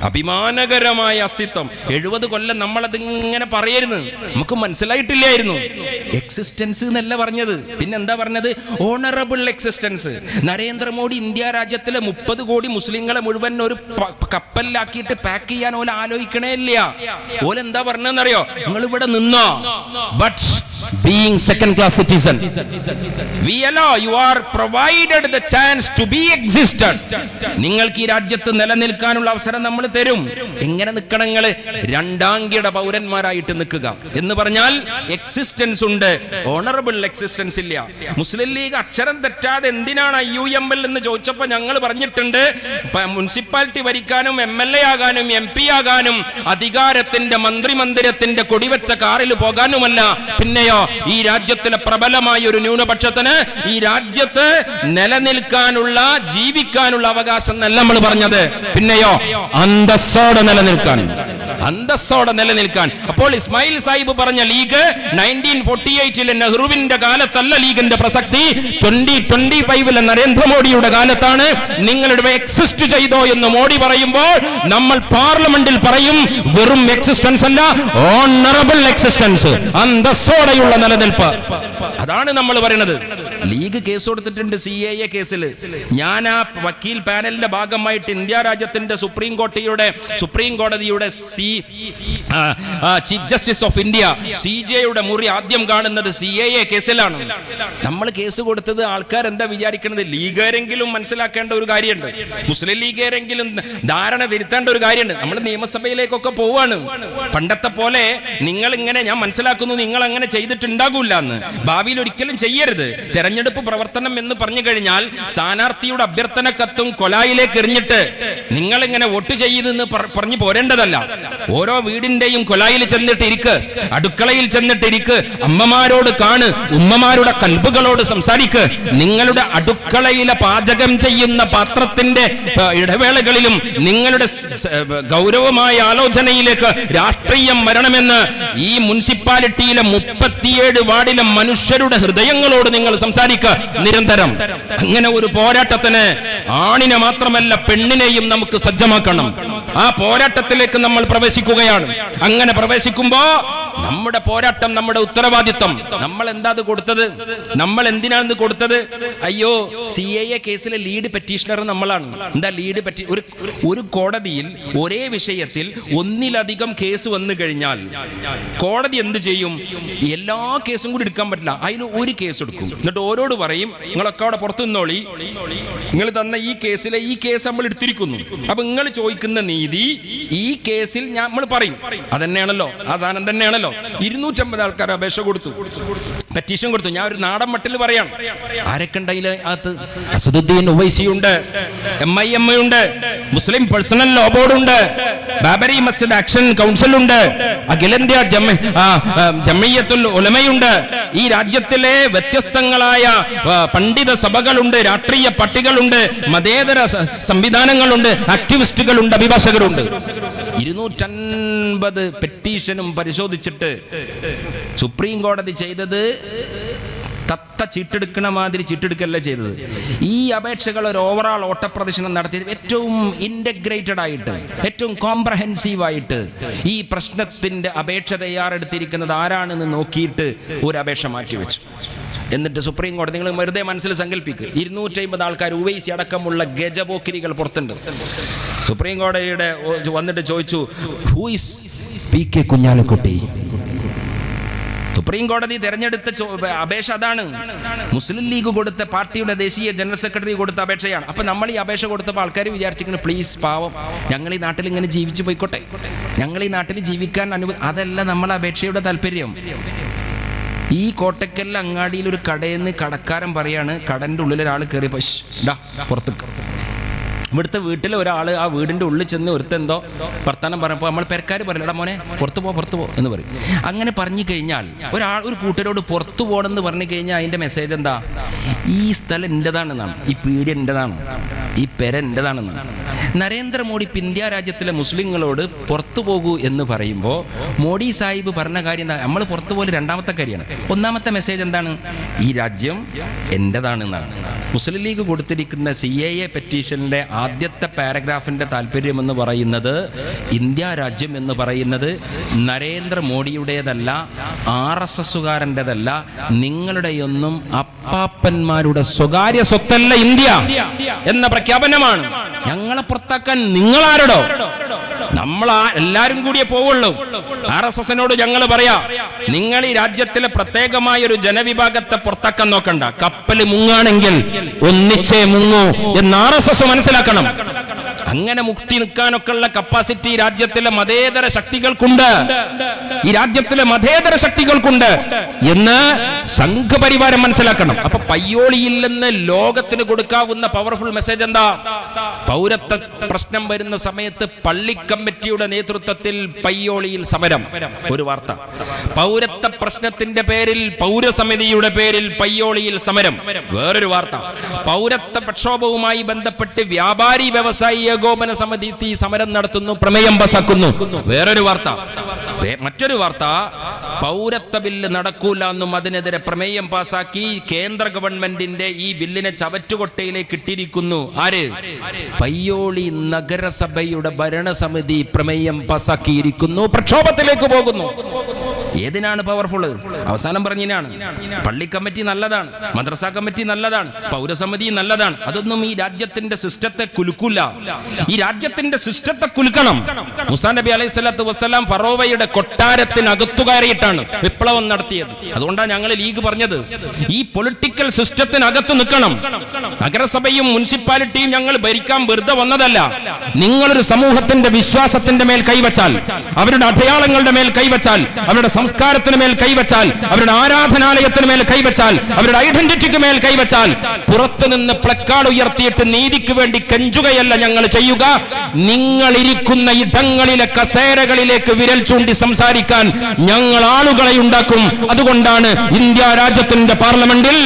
അഭിമാനകരമായ അസ്തിത്വം. 70 കൊല്ലം നമ്മളത് ഇങ്ങനെ പറയരുന്നു, നമുക്ക് മനസ്സിലായിട്ടില്ലായിരുന്നു. എക്സിസ്റ്റൻസ് എന്നല്ല പറഞ്ഞത്, പിന്നെന്താ പറഞ്ഞത്? Honourable existence. നരേന്ദ്രമോദി ഇന്ത്യ രാജ്യത്തിലെ 30 കോടി മുസ്ലിങ്ങളെ മുഴുവൻ ഒരു കപ്പലിലാക്കിയിട്ട് പാക്ക് ചെയ്യാൻ ഓല ആലോചിക്കണേ ഇല്ല. ഓലെന്താ പറഞ്ഞെന്നറിയോ? നിങ്ങൾ ഇവിടെ നിന്നോ, but being second class citizen, we allow, you are provided the chance to be existed. നിങ്ങൾക്ക് ഈ രാജ്യത്ത് നിലനിൽക്കാനുള്ള അവസരം നമ്മൾ തരും. എങ്ങനെ നിൽക്കണം? നിങ്ങൾ രണ്ടാംകിട പൗരന്മാരായിട്ട് നിൽക്കുക എന്ന് പറഞ്ഞാൽ എക്സിസ്റ്റൻസ് ഉണ്ട്, ഓണറബിൾ എക്സിസ്റ്റൻസ് ഇല്ല. മുസ്ലിം ലീഗ് അക്ഷരം തെറ്റാതെ എന്തിനാണ് IUML എന്ന് ചോദിച്ചപ്പോൾ ഞങ്ങൾ പറഞ്ഞിട്ടുണ്ട്, മുനിസിപ്പാലിറ്റി ഭരിക്കാനും MLA ആകാനും MP ആകാനും അധികാരത്തിന്റെ മന്ത്രിമന്ദിരത്തിന്റെ കൊടിവെച്ച കാറിൽ പോകാനുമല്ല. പിന്നെയോ ഈ രാജ്യത്തിലെ പ്രബലമായ ഒരു ന്യൂനപക്ഷത്തിന് ഈ രാജ്യത്ത് നിലനിൽക്കാനുള്ള, ജീവിക്കാനുള്ള അവകാശം എന്നല്ല നമ്മൾ പറഞ്ഞത്. പിന്നെയോ അന്തസ്സോടെ നിലനിൽക്കാൻ, അന്തസ്സോടെ നിലനിൽക്കാൻ. അപ്പോൾ ഇസ്മായിൽ സാഹിബ് പറഞ്ഞ ലീഗ് 1948 നെഹ്റുവിന്റെ കാലത്തല്ല ലീഗിന്റെ പ്രസക്തി, 2025 നരേന്ദ്രമോദിയുടെ കാലത്താണ്. നിങ്ങളുടെ എക്സിസ്റ്റ് ചെയ്തോ എന്ന് മോഡി പറയുമ്പോൾ നമ്മൾ പാർലമെന്റിൽ പറയും, വെറും എക്സിസ്റ്റൻസ് അല്ല, ഓണറബിൾ എക്സിസ്റ്റൻസ്, അന്തസ്സോടെയുള്ള നിലനിൽപ്പ്. അതാണ് നമ്മൾ പറയുന്നത്. ലീഗ് കേസ് കൊടുത്തിട്ടുണ്ട് CAA കേസിൽ. ഞാൻ ആ വക്കീൽ പാനലിന്റെ ഭാഗമായിട്ട് ഇന്ത്യ രാജ്യത്തിന്റെ സുപ്രീം കോടതിയുടെ ചീഫ് ജസ്റ്റിസ് ഓഫ് ഇന്ത്യ CJയുടെ മുറി ആദ്യം കാണുന്നത് CAA കേസിലാണ്. നമ്മൾ കേസ് കൊടുത്തത് ആൾക്കാർ എന്താ വിചാരിക്കുന്നത്? ലീഗരെങ്കിലും മനസ്സിലാക്കേണ്ട ഒരു കാര്യമുണ്ട്, മുസ്ലിം ലീഗരെങ്കിലും ധാരണ തിരുത്തേണ്ട ഒരു കാര്യമുണ്ട്. നമ്മൾ നിയമസഭയിലേക്കൊക്കെ പോവാണ്. പണ്ടത്തെ പോലെ നിങ്ങൾ ഇങ്ങനെ, ഞാൻ മനസ്സിലാക്കുന്നു നിങ്ങൾ അങ്ങനെ ചെയ്തിട്ടുണ്ടാകൂല എന്ന്, ഭാവിയിൽ ഒരിക്കലും ചെയ്യരുത്. തെരഞ്ഞെടുപ്പ് പ്രവർത്തനം എന്ന് പറഞ്ഞു കഴിഞ്ഞാൽ സ്ഥാനാർത്ഥിയുടെ അഭ്യർത്ഥന കത്തും കൊലായിലേക്ക് എറിഞ്ഞിട്ട് നിങ്ങൾ ഇങ്ങനെ വോട്ട് ചെയ്തെന്ന് പറഞ്ഞു പോരേണ്ടതല്ല. ഓരോ വീടിന്റെയും കൊലായിൽ ചെന്നിട്ട് ഇരിക്ക്, അടുക്കളയിൽ ചെന്നിട്ട് ഇരിക്ക്, അമ്മമാരോട് കാണ്, ഉമ്മമാരുടെ കൽബുകളോട് സംസാരിക്ക്. നിങ്ങളുടെ അടുക്കളയിലെ പാചകം ചെയ്യുന്ന പാത്രത്തിന്റെ ഇടവേളകളിലും നിങ്ങളുടെ ഗൗരവമായ ആലോചനയിലേക്ക് രാഷ്ട്രീയം വരണമെന്ന് ഈ മുനിസിപ്പാലിറ്റിയിലെ 37 വാർഡിലെ മനുഷ്യരുടെ ഹൃദയങ്ങളോട് നിങ്ങൾ സംസാരിക്കുക നിരന്തരം. അങ്ങനെ ഒരു പോരാട്ടത്തിന് ആണിനെ മാത്രമല്ല പെണ്ണിനെയും നമുക്ക് സജ്ജമാക്കണം. ആ പോരാട്ടത്തിലേക്ക് നമ്മൾ പ്രവേശിക്കുകയാണ്. അങ്ങനെ പ്രവേശിക്കുമ്പോ നമ്മുടെ പോരാട്ടം, നമ്മുടെ ഉത്തരവാദിത്വം. നമ്മൾ എന്താ കൊടുത്തത്? നമ്മൾ എന്തിനാണ് കൊടുത്തത്? അയ്യോ, CAA കേസിലെ ലീഡ് പെറ്റീഷണർ നമ്മളാണ്. എന്താ ലീഡ് ഒരു കോടതിയിൽ ഒരേ വിഷയത്തിൽ ഒന്നിലധികം കേസ് വന്നു കഴിഞ്ഞാൽ കോടതി എന്ത് ചെയ്യും? എല്ലാ കേസും കൂടി എടുക്കാൻ പറ്റില്ല, അതിൽ ഒരു കേസ് എടുക്കും. എന്നിട്ട് ഓരോട് പറയും, നിങ്ങളൊക്കെ അവിടെ പുറത്തു നിന്നോളി, നിങ്ങൾ തന്ന ഈ കേസ് നമ്മൾ എടുത്തിരിക്കുന്നു. അപ്പൊ നിങ്ങൾ ചോദിക്കുന്ന നീതി ഈ കേസിൽ നമ്മൾ പറയും. അതന്നെയാണല്ലോ, ആ സാധനം തന്നെയാണല്ലോ. തന്നെയാണല്ലോ. 250 ആൾക്കാർ അപേക്ഷ കൊടുത്തു, പെറ്റീഷൻ കൊടുത്തു. ഞാൻ ഒരു നാടൻ മട്ടിൽ പറയാം, ആരൊക്കെ ഉണ്ട് അതിനകത്ത്? അസദുദ്ദീൻ ഉവൈസിയുണ്ട്, MIM ഉണ്ട്, മുസ്ലിം പേഴ്സണൽ ലോ ബോർഡ് ഉണ്ട്, ബാബരി മസ്ജിദ് ആക്ഷൻ കൗൺസിൽ ഉണ്ട്, അഖിലേന്ത്യാ ജമിയത്തുൽ ഉലമയുണ്ട്, ഈ രാജ്യത്തിലെ വ്യത്യസ്തങ്ങളായ പണ്ഡിത സഭകളുണ്ട്, രാഷ്ട്രീയ പാർട്ടികളുണ്ട്, മതേതര സംവിധാനങ്ങളുണ്ട്, ആക്ടിവിസ്റ്റുകളുണ്ട്, അഭിഭാഷകരുണ്ട്. 250 പെറ്റീഷനും പരിശോധിച്ചിട്ട് സുപ്രീം കോടതി ചെയ്തത് തത്ത ചീട്ടെടുക്കണ മാതിരി ചീട്ടെടുക്കല്ല ചെയ്തത്. ഈ അപേക്ഷകൾ ഒരു ഓവറാൾ ഓട്ടപ്രദർശനം നടത്തിയത് ഏറ്റവും ഇൻ്റഗ്രേറ്റഡ് ആയിട്ട്, ഏറ്റവും കോംപ്രഹെൻസീവായിട്ട് ഈ പ്രശ്നത്തിന്റെ അപേക്ഷ തയ്യാറെടുത്തിരിക്കുന്നത് ആരാണെന്ന് നോക്കിയിട്ട് ഒരു അപേക്ഷ മാറ്റിവെച്ചു. എന്നിട്ട് സുപ്രീം കോടതി, നിങ്ങൾ വെറുതെ മനസ്സിൽ സങ്കല്പിക്കുക, 250 ആൾക്കാർ, ഉവൈസി അടക്കമുള്ള ഗജപോക്കിരികൾ പുറത്തുണ്ട്. സുപ്രീം കോടതിയുടെ വന്നിട്ട് ചോദിച്ചു, who is PK Kunhalikutty? Supreme കോടതി തെരഞ്ഞെടുത്ത അപേക്ഷ അതാണ്. മുസ്ലിം ലീഗ് കൊടുത്ത, പാർട്ടിയുടെ ദേശീയ ജനറൽ സെക്രട്ടറി കൊടുത്ത അപേക്ഷയാണ്. അപ്പൊ നമ്മൾ ഈ അപേക്ഷ കൊടുത്തപ്പോൾ ആൾക്കാർ വിചാരിച്ചിരിക്കുന്നു, പ്ലീസ് പാവം, ഞങ്ങൾ ഈ നാട്ടിൽ ഇങ്ങനെ ജീവിച്ചു പോയിക്കോട്ടെ, ഞങ്ങൾ ഈ നാട്ടിൽ ജീവിക്കാൻ അതല്ല നമ്മളെ അപേക്ഷയുടെ താല്പര്യം. ഈ കോട്ടക്കൽ അങ്ങാടിയിൽ ഒരു കടയിൽ നിന്ന് കടക്കാരൻ പറയാണ്, കടന്റെ ഉള്ളിൽ ഒരാൾ കയറി പുറത്ത്. ഇവിടുത്തെ വീട്ടിലെ ഒരാൾ ആ വീടിൻ്റെ ഉള്ളിൽ ചെന്ന് ഒരുത്തെന്തോ വർത്താനം പറഞ്ഞപ്പോൾ നമ്മൾ പെരക്കാർ പറയില്ല, എടാ മോനെ പുറത്തു പോ എന്ന് പറയും. അങ്ങനെ പറഞ്ഞു കഴിഞ്ഞാൽ ഒരു കൂട്ടരോട് പുറത്തു പോകണമെന്ന് പറഞ്ഞു കഴിഞ്ഞാൽ അതിൻ്റെ മെസ്സേജ് എന്താ? ഈ സ്ഥലം എൻ്റെതാണെന്നാണ്, ഈ പീഡിയ എൻ്റെതാണ്, ഈ പെര എൻ്റെതാണെന്നാണ്. നരേന്ദ്രമോദി ഇന്ത്യ രാജ്യത്തിലെ മുസ്ലിങ്ങളോട് പുറത്തു പോകൂ എന്ന് പറയുമ്പോൾ മോഡി സാഹിബ് പറഞ്ഞ കാര്യം എന്താ? നമ്മൾ പുറത്തു പോലെ രണ്ടാമത്തെ കാര്യമാണ്. ഒന്നാമത്തെ മെസ്സേജ് എന്താണ്? ഈ രാജ്യം എൻ്റെതാണെന്നാണ്. മുസ്ലിം ലീഗ് കൊടുത്തിരിക്കുന്ന CAA പെറ്റീഷനിലെ ആദ്യത്തെ പാരഗ്രാഫിൻ്റെ താല്പര്യമെന്ന് പറയുന്നത്, ഇന്ത്യ രാജ്യം എന്ന് പറയുന്നത് നരേന്ദ്രമോദിയുടേതല്ല, RSSകാരൻ്റെതല്ല, നിങ്ങളുടെയൊന്നും അപ്പാപ്പന്മാരുടെ സ്വകാര്യ സ്വത്തല്ല ഇന്ത്യ എന്ന പ്രഖ്യാപനമാണ്. ഞങ്ങളെ പുറത്താക്കാൻ നിങ്ങളാരടോ? എല്ലാരും കൂടിയേ പോവുള്ളൂ. RSSനോട് ഞങ്ങൾ പറയാ, നിങ്ങൾ ഈ രാജ്യത്തിലെ പ്രത്യേകമായ ഒരു ജനവിഭാഗത്തെ പുറത്താക്കാൻ നോക്കണ്ട. കപ്പൽ മുങ്ങാണെങ്കിൽ ഒന്നിച്ചേ മുങ്ങൂ എന്ന് RSS മനസ്സിലാക്കണം. അങ്ങനെ മുക്തി നിൽക്കാനൊക്കെ ഉള്ള കപ്പാസിറ്റി രാജ്യത്തിലെ മതേതര ശക്തികൾക്കുണ്ട്, ഈ രാജ്യത്തിലെ മതേതര ശക്തികൾക്കുണ്ട് എന്ന് സംഘപരിവാരം മനസ്സിലാക്കണം. അപ്പൊ പയ്യോളിയിൽ നിന്ന് ലോകത്തിന് കൊടുക്കാവുന്ന പവർഫുൾ മെസ്സേജ് എന്താ? പൗരത്വ പ്രശ്നം വരുന്ന സമയത്ത് പള്ളി കമ്മിറ്റിയുടെ നേതൃത്വത്തിൽ പയ്യോളിയിൽ സമരം, ഒരു വാർത്ത. പൗരത്വ പ്രശ്നത്തിന്റെ പേരിൽ പൗരസമിതിയുടെ പേരിൽ പയ്യോളിയിൽ സമരം, വേറൊരു വാർത്ത. പൗരത്വ പ്രക്ഷോഭവുമായി ബന്ധപ്പെട്ട് വ്യാപാരി വ്യവസായി ഏകോപന സമിതി സമരം നടത്തുന്നു, പ്രമേയം പാസാക്കുന്നു, വേറൊരു വാർത്ത. മറ്റൊരു വാർത്ത, പൗരത്വ ബില്ല് നടക്കൂല എന്നും അതിനെതിരെ പ്രമേയം പാസാക്കി കേന്ദ്ര ഗവൺമെന്റിന്റെ ഈ ബില്ലിനെ ചവറ്റുകൊട്ടയിലേക്ക് ഇട്ടിരിക്കുന്നു. ആര്? പയ്യോളി നഗരസഭയുടെ ഭരണസമിതി പ്രമേയം പാസാക്കിയിരിക്കുന്നു, പ്രക്ഷോഭത്തിലേക്ക് പോകുന്നു. ഏതിനാണ് പവർഫുൾ? അവസാനം പറഞ്ഞതിനാണ്. പള്ളി കമ്മിറ്റി നല്ലതാണ്, മദ്രസ കമ്മിറ്റി നല്ലതാണ്, പൗരസമിതി നല്ലതാണ്. അതൊന്നും ഈ രാജ്യത്തിന്റെ സിസ്റ്റത്തെ കുലുക്കില്ല. ഈ രാജ്യത്തിന്റെ സിസ്റ്റത്തെ കുലുക്കണം. മൂസാ നബി അലൈഹി സ്വലാത്തു വസ്സലാം ഫറോവയുടെ കൊട്ടാരത്തിനകത്തു കയറിയിട്ടാണ് വിപ്ലവം നടത്തിയത്. അതുകൊണ്ടാണ് ഞങ്ങൾ ലീഗ് പറഞ്ഞത്, ഈ പൊളിറ്റിക്കൽ സിസ്റ്റത്തിനകത്ത് നിൽക്കണം. നഗരസഭയും മുനിസിപ്പാലിറ്റിയും ഞങ്ങൾ ഭരിക്കാൻ വെറുതെ വന്നതല്ല. നിങ്ങളൊരു സമൂഹത്തിന്റെ വിശ്വാസത്തിന്റെ മേൽ കൈവച്ചാൽ, അവരുടെ അടയാളങ്ങളുടെ മേൽ കൈവച്ചാൽ, അവരുടെ സംസ്കാരത്തിന് മേൽ കൈവച്ചാൽ, അവരുടെ ആരാധനാലയത്തിന് മേൽ കൈവച്ചാൽ, അവരുടെ ഐഡന്റിറ്റിക്ക് മേൽ കൈവച്ചാൽ, പുറത്തുനിന്ന് പ്ലക്കാർഡ് ഉയർത്തിയിട്ട് നീതിക്ക് വേണ്ടി കെഞ്ചുകയല്ല ഞങ്ങൾ ചെയ്യുക. നിങ്ങൾ ഇരിക്കുന്ന ഇടങ്ങളിലെ കസേരകളിലേക്ക് വിരൽ ചൂണ്ടി സംസാരിക്കാൻ ഞങ്ങൾ ആളുകളെ ഉണ്ടാക്കും. അതുകൊണ്ടാണ് ഇന്ത്യ രാജ്യത്തിന്റെ പാർലമെന്റിൽ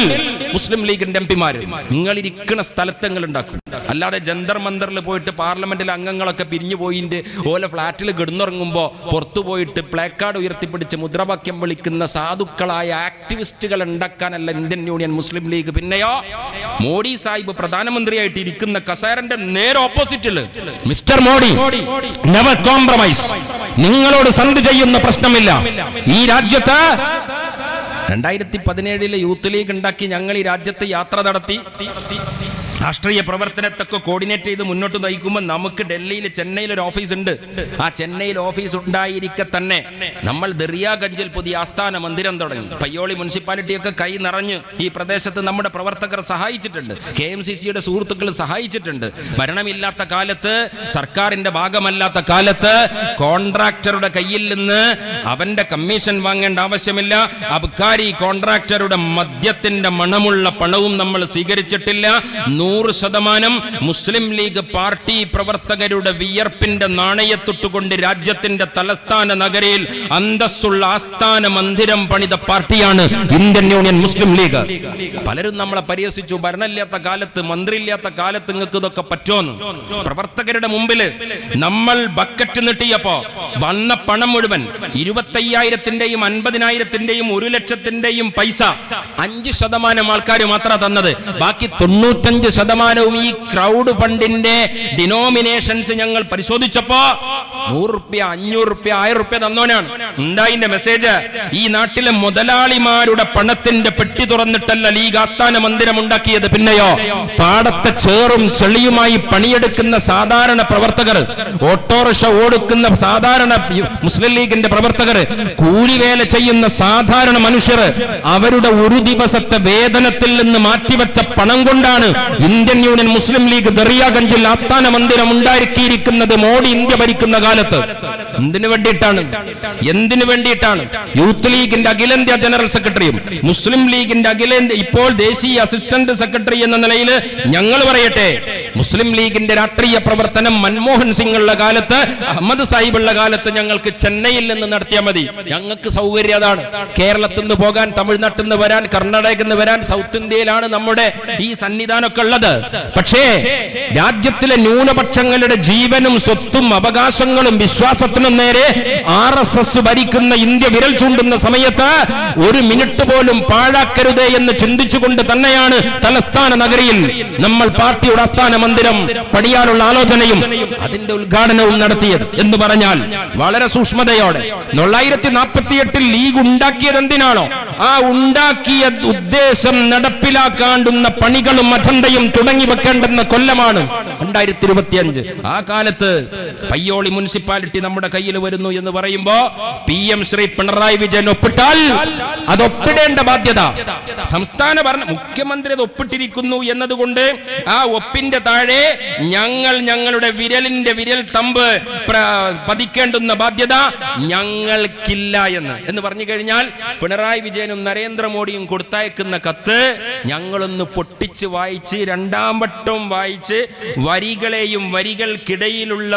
മുസ്ലിം ലീഗിന്റെ MP-മാര് നിങ്ങൾ ഇരിക്കുന്ന സ്ഥലത്തങ്ങൾ ഉണ്ടാക്കും. അല്ലാതെ ജന്തർ മന്ദറിൽ പോയിട്ട് പാർലമെന്റിലെ അംഗങ്ങളൊക്കെ പിരിഞ്ഞു പോയിന്റെ ഓല ഫ്ലാറ്റിൽ കിടന്നുറങ്ങുമ്പോ പുറത്തു പോയിട്ട് പ്ലേക്കാർഡ് ഉയർത്തിപ്പിടിച്ച് മുദ്രാവാക്യം വിളിക്കുന്ന സാധുക്കളായ ആക്ടിവിസ്റ്റുകൾ ഉണ്ടാക്കാനല്ല ഇന്ത്യൻ യൂണിയൻ മുസ്ലിം ലീഗ്. പിന്നെയോ മോഡി സാഹിബ് പ്രധാനമന്ത്രിയായിട്ട് ഇരിക്കുന്ന കസേരന്റെ നേരെ ഓപ്പോസിറ്റിൽ മിസ്റ്റർ മോഡി നെവർ കോംപ്രമൈസ്, നിങ്ങളോട് സന്ധി ചെയ്യുന്ന പ്രശ്നമില്ല. ഈ രാജ്യത്ത് 2017 യൂത്ത് ലീഗ് ഉണ്ടാക്കി ഞങ്ങൾ ഈ രാജ്യത്ത് യാത്ര നടത്തി. രാഷ്ട്രീയ പ്രവർത്തനത്തൊക്കെ കോർഡിനേറ്റ് ചെയ്ത് മുന്നോട്ട് നയിക്കുമ്പോൾ നമുക്ക് ഡൽഹിയിൽ ചെന്നൈയിൽ ഒരു ഓഫീസ് ഉണ്ട്. ആ ചെന്നൈയിൽ ഓഫീസ് ഉണ്ടായിരിക്കെ തന്നെ നമ്മൾ ദറിയാഗഞ്ചിൽ പുതിയ ആസ്ഥാന മന്ദിരം തുടങ്ങി. പയ്യോളി മുനിസിപ്പാലിറ്റിയൊക്കെ കൈ നിറഞ്ഞ് ഈ പ്രദേശത്ത് നമ്മുടെ പ്രവർത്തകർ സഹായിച്ചിട്ടുണ്ട്, KMCCയുടെ സുഹൃത്തുക്കൾ സഹായിച്ചിട്ടുണ്ട്. ഭരണമില്ലാത്ത കാലത്ത്, സർക്കാരിന്റെ ഭാഗമല്ലാത്ത കാലത്ത് കോൺട്രാക്ടറുടെ കയ്യിൽ നിന്ന് അവന്റെ കമ്മീഷൻ വാങ്ങേണ്ട ആവശ്യമില്ല. അബ്കാരി കോൺട്രാക്ടറുടെ മദ്യത്തിന്റെ മണമുള്ള പണവും നമ്മൾ സ്വീകരിച്ചിട്ടില്ല. 100% മുസ്ലിം ലീഗ് പാർട്ടി പ്രവർത്തകരുടെ വിയർപ്പിന്റെ നാണയത്തൊട്ടുകൊണ്ട് രാജ്യത്തിന്റെ തലസ്ഥാന നഗരിയിൽ അന്തസ്സുള്ള ആസ്ഥാന മന്ദിരം പണിത പാർട്ടിയാണ് ഇന്ത്യൻ യൂണിയൻ മുസ്ലിം ലീഗ്. പലരും നമ്മളെ പരിഹസിച്ചു, ഭരണമില്ലാത്ത കാലത്ത്, മന്ത്രിയില്ലാത്ത കാലത്ത് നിങ്ങൾക്ക് ഇതൊക്കെ പറ്റുമെന്ന്. പ്രവർത്തകരുടെ മുമ്പിൽ നമ്മൾ ബക്കറ്റ് നീട്ടിയപ്പോ വന്ന പണം മുഴുവൻ 25,000-ന്റെയും 50,000-ന്റെയും 1,00,000-ന്റെയും പൈസ 5% ആൾക്കാർ മാത്രമാണ് തന്നത്. ബാക്കി 95% ഈ ക്രൗഡ് ഫണ്ടിന്റെ ഡിനോമിനേഷൻസ് ഞങ്ങൾ പരിശോധിച്ചപ്പോ 100 രൂപ, 500 രൂപ, 1000 രൂപ തന്നോനാണ്. ഉണ്ടായിന്റെ മെസ്സേജ്, ഈ നാട്ടിലെ മുതലാളിമാരുടെ പണത്തിന്റെ പെട്ടി തുറന്നിട്ടല്ല ലീഗ് ആസ്ഥാന മന്ദിരം ഉണ്ടാക്കിയത്. പിന്നെയോ പാടത്തെ ചേറും ചെളിയുമായി പണിയെടുക്കുന്ന സാധാരണ പ്രവർത്തകർ, ഓട്ടോറിക്ഷ ഓടുക്കുന്ന സാധാരണ മുസ്ലിം ലീഗിന്റെ പ്രവർത്തകർ, കൂലിവേല ചെയ്യുന്ന സാധാരണ മനുഷ്യർ, അവരുടെ ഒരു ദിവസത്തെ വേതനത്തിൽ നിന്ന് മാറ്റിവെച്ച പണം കൊണ്ടാണ് ഇന്ത്യൻ യൂണിയൻ മുസ്ലിം ലീഗ് ദറിയാഗഞ്ചിൽ ആസ്ഥാന മന്ദിരം ഉണ്ടാക്കിയിരിക്കുന്നത്. മോഡി ഇന്ത്യ ഭരിക്കുന്ന കാലത്ത് എന്തിനു വേണ്ടിയിട്ടാണ് യൂത്ത് ലീഗിന്റെ അഖിലേന്ത്യാ ജനറൽ സെക്രട്ടറിയും മുസ്ലിം ലീഗിന്റെ ഇപ്പോൾ ദേശീയ അസിസ്റ്റന്റ് സെക്രട്ടറി എന്ന നിലയിൽ ഞങ്ങൾ പറയട്ടെ, മുസ്ലിം ലീഗിന്റെ രാഷ്ട്രീയ പ്രവർത്തനം മൻമോഹൻ സിംഗ് ഉള്ള കാലത്ത്, അഹമ്മദ് സാഹിബ് ഉള്ള കാലത്ത് ഞങ്ങൾക്ക് ചെന്നൈയിൽ നിന്ന് നടത്തിയാൽ മതി. ഞങ്ങൾക്ക് സൗകര്യം അതാണ്. കേരളത്തിൽ നിന്ന് പോകാൻ, തമിഴ്നാട്ടിൽ നിന്ന് വരാൻ, കർണാടകയിൽ നിന്ന് വരാൻ, സൗത്ത് ഇന്ത്യയിലാണ് നമ്മുടെ ഈ സന്നിധാനമൊക്കെ ഉള്ളത്. പക്ഷേ രാജ്യത്തിലെ ന്യൂനപക്ഷങ്ങളുടെ ജീവനും സ്വത്തും അവകാശങ്ങളും വിശ്വാസത്തിനും നേരെ RSS ഭരിക്കുന്ന ഇന്ത്യ വിരൽ ചൂണ്ടുന്ന സമയത്ത് ഒരു മിനിറ്റ് പോലും പാഴാക്കരുതേ എന്ന് ചിന്തിച്ചുകൊണ്ട് തന്നെയാണ് തലസ്ഥാന നഗരിയിൽ നമ്മൾ പാർട്ടിയുടെ ആസ്ഥാന മന്ദിരം പണിയാനുള്ള ആലോചനയും അതിന്റെ ഉദ്ഘാടനവും നടത്തിയത്. എന്ന് പറഞ്ഞാൽ വളരെ സൂക്ഷ്മതയോടെ 948 ലീഗ് ഉണ്ടാക്കിയത് എന്തിനാണോ ആ ഉണ്ടാക്കിയ ഉദ്ദേശം നടപ്പിലാക്കാണ്ടുന്ന പണികളും അജണ്ടയും തുടങ്ങി വെക്കേണ്ടുന്ന കൊല്ലമാണ് 2025. ആ കാലത്ത് പയ്യോളി മുനിസിപ്പാലിറ്റി നമ്മുടെ കയ്യിൽ വരുന്നു എന്ന് പറയുമ്പോ PM ശ്രീ പിണറായി വിജയൻ ഒപ്പിട്ടാൽ അത് ഒപ്പിടേണ്ട ബാധ്യത സംസ്ഥാന ഭരണ മുഖ്യമന്ത്രി അത് ഒപ്പിട്ടിരിക്കുന്നു എന്നതുകൊണ്ട് ആ ഒപ്പിന്റെ താഴെ ഞങ്ങളുടെ വിരൽ തമ്പ് പതിക്കേണ്ടുന്ന ബാധ്യത ഞങ്ങൾക്കില്ല എന്ന് പറഞ്ഞു കഴിഞ്ഞാൽ പിണറായി വിജയനും നരേന്ദ്രമോദിയും കൊടുത്തയക്കുന്ന കത്ത് ഞങ്ങളൊന്ന് പൊട്ടിച്ച് വായിച്ച്, രണ്ടാം വട്ടം വായിച്ച്, വരികൾക്കിടയിലുള്ള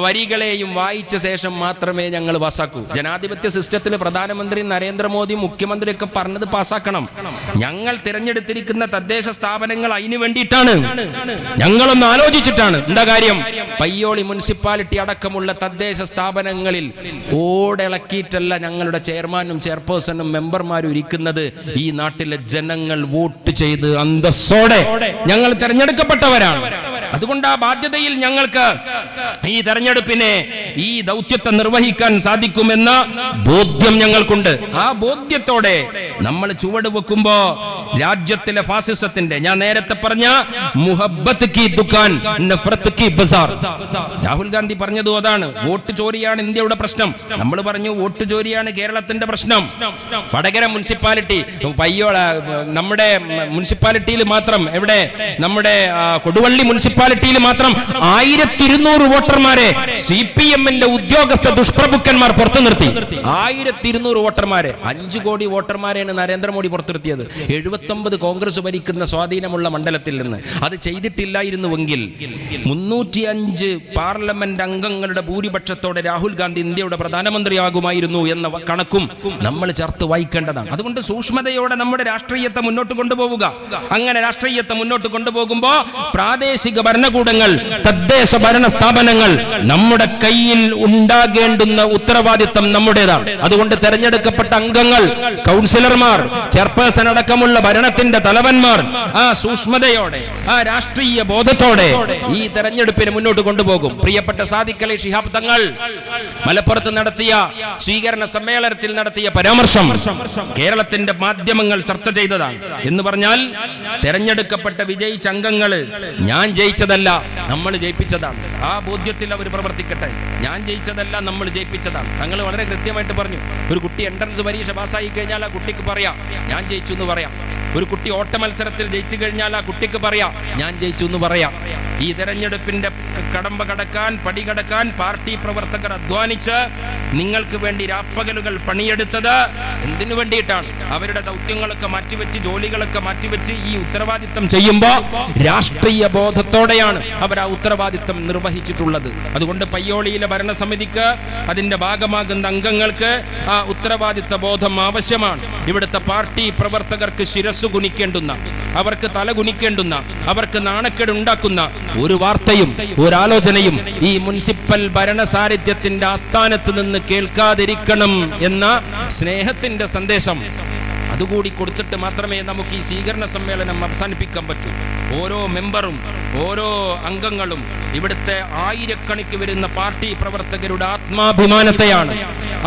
വരികളെയും വായിച്ച ശേഷം മാത്രമേ ഞങ്ങൾ പാസ്സാക്കൂ. ജനാധിപത്യ സിസ്റ്റത്തിൽ പ്രധാനമന്ത്രി നരേന്ദ്രമോദിയും മുഖ്യമന്ത്രിയൊക്കെ പറഞ്ഞത് പാസ്സാക്കണം. ഞങ്ങൾ തിരഞ്ഞെടുത്തിരിക്കുന്ന തദ്ദേശ സ്ഥാപനങ്ങൾ അതിനു വേണ്ടിയിട്ടാണ്, ഞങ്ങളൊന്ന് ആലോചിച്ചിട്ടാണ്. എന്താ കാര്യം? പയ്യോളി മുനിസിപ്പാലിറ്റി അടക്കമുള്ള തദ്ദേശ സ്ഥാപനങ്ങളിൽ ഓടിളക്കിയിട്ടല്ല ഞങ്ങളുടെ ചെയർമാനും ചെയർപേഴ്സണും മെമ്പർമാരും ഇരിക്കുന്നത്. ഈ നാട്ടിലെ ജനങ്ങൾ വോട്ട് ചെയ്ത് അന്തസ്സോടെ ഞങ്ങൾ തിരഞ്ഞെടുക്കപ്പെട്ടവരാണ്. അതുകൊണ്ട് ആ ബാധ്യതയിൽ ഞങ്ങൾക്ക് ഈ തെരഞ്ഞെടുപ്പിനെ, ഈ ദൗത്യത്തെ നിർവഹിക്കാൻ സാധിക്കുമെന്ന ബോധ്യം ഞങ്ങൾക്കുണ്ട്. ആ ബോധ്യത്തോടെ നമ്മൾ ചുവട് വെക്കുമ്പോ രാജ്യത്തിലെ ഫാസിസത്തിന്റെ, ഞാൻ നേരത്തെ പറഞ്ഞ മുഹബ്ബത്ത് കി ദുകാൻ നഫ്രത്ത് കി ബസാർ, രാഹുൽ ഗാന്ധി പറഞ്ഞതും അതാണ്. വോട്ട് ചോരിയാണ് ഇന്ത്യയുടെ പ്രശ്നം. നമ്മൾ പറഞ്ഞു വോട്ട് ചോരിയാണ് കേരളത്തിന്റെ പ്രശ്നം. വടകര മുനിസിപ്പാലിറ്റി, നമ്മുടെ മുനിസിപ്പാലിറ്റിയിൽ മാത്രം, എവിടെ നമ്മുടെ കൊടുവള്ളി മുനിസിപ്പാലിറ്റിയിൽ മാത്രം 1200 വോട്ടർമാരെ CPM-ന്റെ ഉദ്യോഗസ്ഥ ദുഷ്പ്രഭുക്കന്മാർ പുറത്തു നിർത്തി. 1200 വോട്ടർമാരെ, 5 കോടി വോട്ടർമാരെയാണ് നരേന്ദ്രമോദി പുറത്തുനിർത്തിയത്. 79 കോൺഗ്രസ് ഭരിക്കുന്ന സ്വാധീനമുള്ള മണ്ഡലത്തിൽ നിന്ന്. അത് ചെയ്തിട്ടില്ലായിരുന്നുവെങ്കിൽ 305 പാർലമെന്റ് അംഗങ്ങളുടെ ഭൂരിപക്ഷത്തോടെ രാഹുൽ ഗാന്ധി ഇന്ത്യയുടെ പ്രധാനമന്ത്രിയാകുമായിരുന്നു എന്ന കണക്കും നമ്മൾ ചേർത്ത് വായിക്കേണ്ടതാണ്. അതുകൊണ്ട് സൂക്ഷ്മതയോടെ നമ്മുടെ രാഷ്ട്രീയത്തെ മുന്നോട്ട് കൊണ്ടുപോവുക. അങ്ങനെ രാഷ്ട്രീയത്തെ മുന്നോട്ട് കൊണ്ടുപോകുമ്പോൾ പ്രാദേശിക ഭരണകൂടങ്ങൾ, തദ്ദേശ ഭരണ സ്ഥാപനങ്ങൾ നമ്മുടെ കയ്യിൽ ഉണ്ടാകേണ്ടുന്ന ഉത്തരവാദിത്തം നമ്മുടേതാണ്. അതുകൊണ്ട് തെരഞ്ഞെടുക്കപ്പെട്ട അംഗങ്ങൾ, കൗൺസിലർമാർ, സ്പീക്കർമാർ, ചെയർപേഴ്സൺ അടക്കമുള്ള ഭരണത്തിന്റെ തലവന്മാർ ആ സൂക്ഷ്മതയോടെ, ആ രാഷ്ട്രീയ ബോധത്തോടെ ഈ തെരഞ്ഞെടുപ്പിനെ മുന്നോട്ട് കൊണ്ടുപോകും. പ്രിയപ്പെട്ട സാദിഖ് അലി ശിഹാബ് തങ്ങൾ മലപ്പുറത്ത് നടത്തിയ സ്വീകരണ സമ്മേളനത്തിൽ നടത്തിയ പരാമർശം കേരളത്തിന്റെ മാധ്യമങ്ങൾ ചർച്ച ചെയ്തതാണ്. എന്ന് പറഞ്ഞാൽ തെരഞ്ഞെടുക്കപ്പെട്ട വിജയിച്ച അംഗങ്ങള് ഞാൻ ജയിച്ചതല്ല, നമ്മൾ ജയിപ്പിച്ചതാണ്. ആ ബോധ്യത്തിൽ അവർ പ്രവർത്തിക്കട്ടെ. ഞാൻ ജയിച്ചതല്ല, നമ്മൾ ജയിപ്പിച്ചതാണ്. തങ്ങൾ വളരെ കൃത്യമായിട്ട് പറഞ്ഞു. ഒരു കുട്ടി എൻട്രൻസ് പരീക്ഷ പാസ്സായി കഴിഞ്ഞാൽ ആ കുട്ടിക്ക് പറയാം ഞാൻ ജയിച്ചു എന്ന് പറയാം. ഒരു കുട്ടി ഓട്ട മത്സരത്തിൽ ജയിച്ചു കഴിഞ്ഞാൽ ആ കുട്ടിക്ക് പറയാം ഞാൻ ജയിച്ചു എന്ന് പറയാം. ഈ തെരഞ്ഞെടുപ്പിന്റെ കടമ്പ കടക്കാൻ, പടി കടക്കാൻ പാർട്ടി പ്രവർത്തകർ അധ്വാനിച്ച് നിങ്ങൾക്ക് വേണ്ടി രാപ്പകലുകൾ പണിയെടുത്തത് എന്തിനു വേണ്ടിയിട്ടാണ്? അവരുടെ ദൗത്യങ്ങളൊക്കെ മാറ്റിവെച്ച്, ജോലികളൊക്കെ മാറ്റിവെച്ച് ഈ ഉത്തരവാദിത്തം ചെയ്യുമ്പോൾ രാഷ്ട്രീയ ബോധത്തോടെയാണ് അവർ ആ ഉത്തരവാദിത്തം നിർവഹിച്ചിട്ടുള്ളത്. അതുകൊണ്ട് പയ്യോളിയിലെ ഭരണസമിതിക്ക്, അതിന്റെ ഭാഗമാകുന്ന അംഗങ്ങൾക്ക് ആ ഉത്തരവാദിത്ത ബോധം ആവശ്യമാണ്. ഇവിടുത്തെ പാർട്ടി പ്രവർത്തകർക്ക് ശിരസ് കുനിക്കേണ്ടുന്ന, അവർക്ക് തല കുനിക്കേണ്ടുന്ന, അവർക്ക് നാണക്കേട് ഉണ്ടാക്കുന്ന ഒരു വാർത്തയും ഒരാലോചനയും ഈ മുനിസിപ്പൽ ഭരണസാരഥ്യത്തിന്റെ ആസ്ഥാനത്ത് നിന്ന് കേൾക്കാതിരിക്കണം എന്ന സ്നേഹത്തിന്റെ സന്ദേശം അതുകൂടി കൊടുത്തിട്ട് മാത്രമേ നമുക്ക് ഈ സ്വീകരണ സമ്മേളനം അവസാനിപ്പിക്കാൻ പറ്റൂ. ഓരോ മെമ്പറും, ഓരോ അംഗങ്ങളും ഇവിടുത്തെ ആയിരക്കണക്കിന് വരുന്ന പാർട്ടി പ്രവർത്തകരുടെ ആത്മാഭിമാനത്തെയാണ്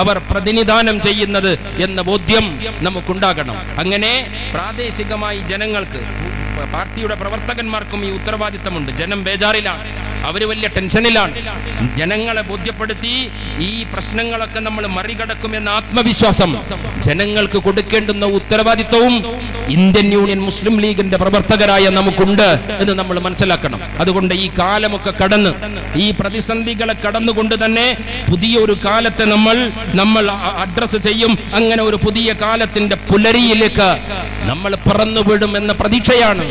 അവർ പ്രതിനിധാനം ചെയ്യുന്നത് എന്ന ബോധ്യം നമുക്കുണ്ടാകണം. അങ്ങനെ പ്രാദേശികമായി ജനങ്ങൾക്ക്, പാർട്ടിയുടെ പ്രവർത്തകന്മാർക്കും ഈ ഉത്തരവാദിത്തമുണ്ട്. ജനം ബേജാറിലാണ്, അവര് വലിയ ടെൻഷനിലാണ്. ജനങ്ങളെ ബോധ്യപ്പെടുത്തി ഈ പ്രശ്നങ്ങളൊക്കെ നമ്മൾ മറികടക്കുമെന്ന ആത്മവിശ്വാസം ജനങ്ങൾക്ക് കൊടുക്കേണ്ടുന്ന ഉത്തരവാദിത്വവും ഇന്ത്യൻ യൂണിയൻ മുസ്ലിം ലീഗിന്റെ പ്രവർത്തകരായ നമുക്കുണ്ട് എന്ന് നമ്മൾ മനസ്സിലാക്കണം. അതുകൊണ്ട് ഈ കാലമൊക്കെ കടന്ന്, ഈ പ്രതിസന്ധികളെ കടന്നുകൊണ്ട് തന്നെ പുതിയൊരു കാലത്തെ നമ്മൾ അഡ്രസ് ചെയ്യും. അങ്ങനെ ഒരു പുതിയ കാലത്തിന്റെ പുലരിയിലേക്ക് നമ്മൾ പറന്നുവിടും എന്ന പ്രതീക്ഷയാണ്,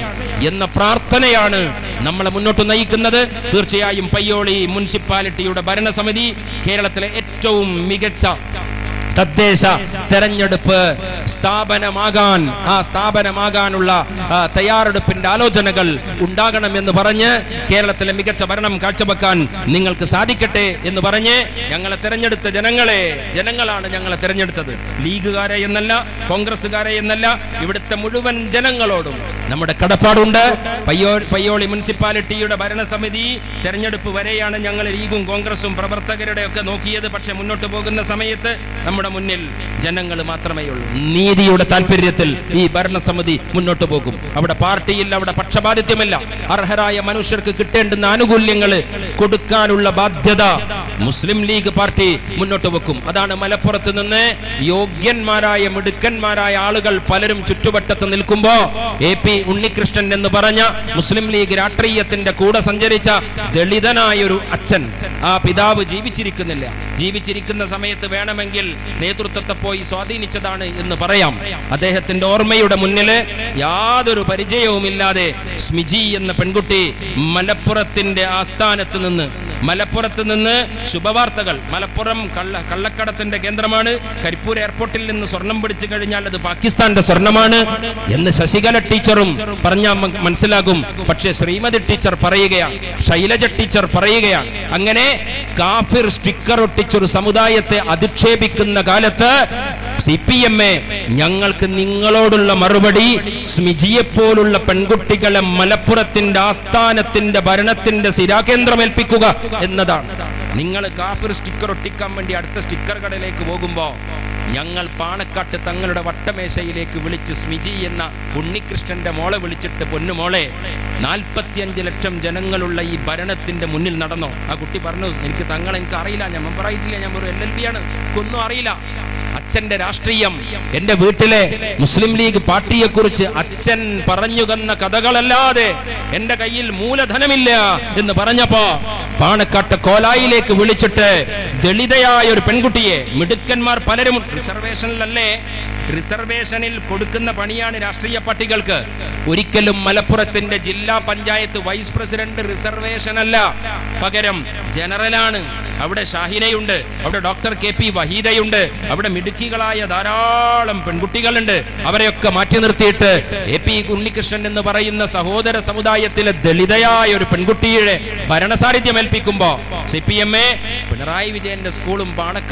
എന്ന പ്രാർത്ഥനയാണ് നമ്മളെ മുന്നോട്ട് നയിക്കുന്നത്. തീർച്ചയായും പയ്യോളി മുനിസിപ്പാലിറ്റിയുടെ ഭരണസമിതി കേരളത്തിലെ ഏറ്റവും മികച്ച തദ്ദേശ തെരഞ്ഞെടുപ്പ് സ്ഥാപനമാകാനുള്ള തയ്യാറെടുപ്പിന്റെ ആലോചനകൾ ഉണ്ടാകണമെന്ന് പറഞ്ഞ് കേരളത്തിലെ മികച്ച ഭരണം കാഴ്ചവെക്കാൻ നിങ്ങൾക്ക് സാധിക്കട്ടെ എന്ന് പറഞ്ഞ് ഞങ്ങളെ തെരഞ്ഞെടുത്ത ജനങ്ങളാണ് ഞങ്ങളെ തെരഞ്ഞെടുത്തത്. ലീഗുകാരെ എന്നല്ല, കോൺഗ്രസുകാരെ എന്നല്ല, ഇവിടുത്തെ മുഴുവൻ ജനങ്ങളോടും നമ്മുടെ കടപ്പാടുണ്ട്. പയ്യോളി മുനിസിപ്പാലിറ്റിയുടെ ഭരണസമിതി തെരഞ്ഞെടുപ്പ് വരെയാണ് ഞങ്ങൾ ലീഗും കോൺഗ്രസും പ്രവർത്തകരുടെ ഒക്കെ നോക്കിയത്. പക്ഷെ മുന്നോട്ട് പോകുന്ന സമയത്ത് നമ്മുടെ മുന്നിൽ ജനങ്ങൾ മാത്രമേ ഉള്ളൂ. നീതിയുടെ താല്പര്യത്തിൽ ഈ ഭരണസമിതി മുന്നോട്ട് പോകും. അവിടെ പാർട്ടിയില്ല, അവിടെ പക്ഷപാതിത്വമില്ല. അർഹരായ മനുഷ്യർക്ക് കിട്ടേണ്ടുന്ന ആനുകൂല്യങ്ങൾ കൊടുക്കാനുള്ള ബാധ്യത മുസ്ലിം ലീഗ് പാർട്ടി മുന്നോട്ട് വെക്കും. അതാണ് മലപ്പുറത്ത് നിന്ന് യോഗ്യന്മാരായ, മിടുക്കന്മാരായ ആളുകൾ പലരും ചുറ്റുവട്ടത്ത് നിൽക്കുമ്പോ AP ഉണ്ണികൃഷ്ണൻ എന്ന് പറഞ്ഞ മുസ്ലിം ലീഗ് രാഷ്ട്രീയത്തിന്റെ കൂടെ സഞ്ചരിച്ച ദളിതനായ ഒരു അച്ഛൻ, ആ പിതാവ് ജീവിച്ചിരിക്കുന്നില്ല. ജീവിച്ചിരിക്കുന്ന സമയത്ത് വേണമെങ്കിൽ നേതൃത്വത്തെ പോയി സ്വാധീനിച്ചതാണ് എന്ന് പറയാം. അദ്ദേഹത്തിന്റെ ഓർമ്മയുടെ മുന്നില് യാതൊരു പരിചയവുമില്ലാതെ സ്മിജി എന്ന പെൺകുട്ടി മലപ്പുറത്തിന്റെ ആസ്ഥാനത്ത് നിന്ന് ശുഭവാർത്തകൾ. മലപ്പുറം കള്ളക്കടത്തിന്റെ കേന്ദ്രമാണ്. കരിപ്പൂർ എയർപോർട്ടിൽ നിന്ന് സ്വർണം പിടിച്ചു കഴിഞ്ഞാൽ അത് പാകിസ്ഥാന്റെ സ്വർണമാണ് എന്ന് ശശികല ടീച്ചറും പറഞ്ഞാൽ മനസ്സിലാകും. പക്ഷേ ശ്രീമതി ടീച്ചർ പറയുകയാണ്, ശൈലജ ടീച്ചർ പറയുകയാണ്, അങ്ങനെ കാഫിർ സ്റ്റിക്കർ ഒട്ടിച്ചൊരു സമുദായത്തെ അധിക്ഷേപിക്കുന്ന കാലത്ത് CPM ഞങ്ങൾക്ക് നിങ്ങളോടുള്ള മറുപടി സ്മിജിയെ പോലുള്ള പെൺകുട്ടികളെ മലപ്പുറത്തിന്റെ ആസ്ഥാനത്തിന്റെ ഭരണത്തിന്റെ സ്ഥിരാകേന്ദ്രമേൽപ്പിക്കുക എന്നതാണ്. നിങ്ങൾ കാഫിർ സ്റ്റിക്കർ ഒട്ടിക്കാൻ വേണ്ടി അടുത്ത സ്റ്റിക്കർ കടയിലേക്ക് പോകുമ്പോൾ ഞങ്ങൾ പാണക്കാട്ട് തങ്ങളുടെ വട്ടമേശയിലേക്ക് വിളിച്ച് സ്മിജി എന്ന ഉണ്ണികൃഷ്ണന്റെ മോളെ വിളിച്ചിട്ട്, പൊന്നുമോളെ 45 ലക്ഷം ജനങ്ങളുള്ള ഈ ഭരണത്തിന്റെ മുന്നിൽ നടന്നോ? ആ കുട്ടി പറഞ്ഞു, എനിക്ക് അറിയില്ല, ഞാൻ പറയിട്ടില്ല, ഞാൻ ഒരു LLB ആണ്, ഒന്നും അറിയില്ല. അച്ഛന്റെ രാഷ്ട്രീയം, എന്റെ വീട്ടിലെ മുസ്ലിം ലീഗ് പാർട്ടിയെ കുറിച്ച് അച്ഛൻ പറഞ്ഞു തന്ന കഥകളല്ലാതെ എന്റെ കയ്യിൽ മൂലധനമില്ല എന്ന് പറഞ്ഞപ്പോ പാണക്കാട്ട് കോലായിലേക്ക് വിളിച്ചിട്ട് ദളിതയായ ഒരു പെൺകുട്ടിയെ, മിടുക്കന്മാർ പലരും റിസർവേഷനിലല്ലേ, റിസർവേഷനിൽ കൊടുക്കുന്ന പണിയാണ് രാഷ്ട്രീയ പാർട്ടികൾക്ക്. ഒരിക്കലും മലപ്പുറത്തിന്റെ ജില്ലാ പഞ്ചായത്ത് വൈസ് പ്രസിഡന്റ് റിസർവേഷൻ അല്ല, പകരം ജനറലാണ്. അവിടെ ഷാഹിനയുണ്ട്, അവിടെ ഡോക്ടർ KP വഹീദയുണ്ട്, അവിടെ മിടുക്കികളായ ധാരാളം പെൺകുട്ടികളുണ്ട്. അവരെയൊക്കെ മാറ്റി നിർത്തിയിട്ട് AP ഉണ്ണികൃഷ്ണൻ എന്ന് പറയുന്ന സഹോദര സമുദായത്തിലെ ദളിതയായ ഒരു പെൺകുട്ടിയുടെ ഭരണസാരഥ്യം ഏൽപ്പിക്കുമ്പോ CPM പിണറായി വിജയന്റെ സ്കൂളും പാണക്കാട്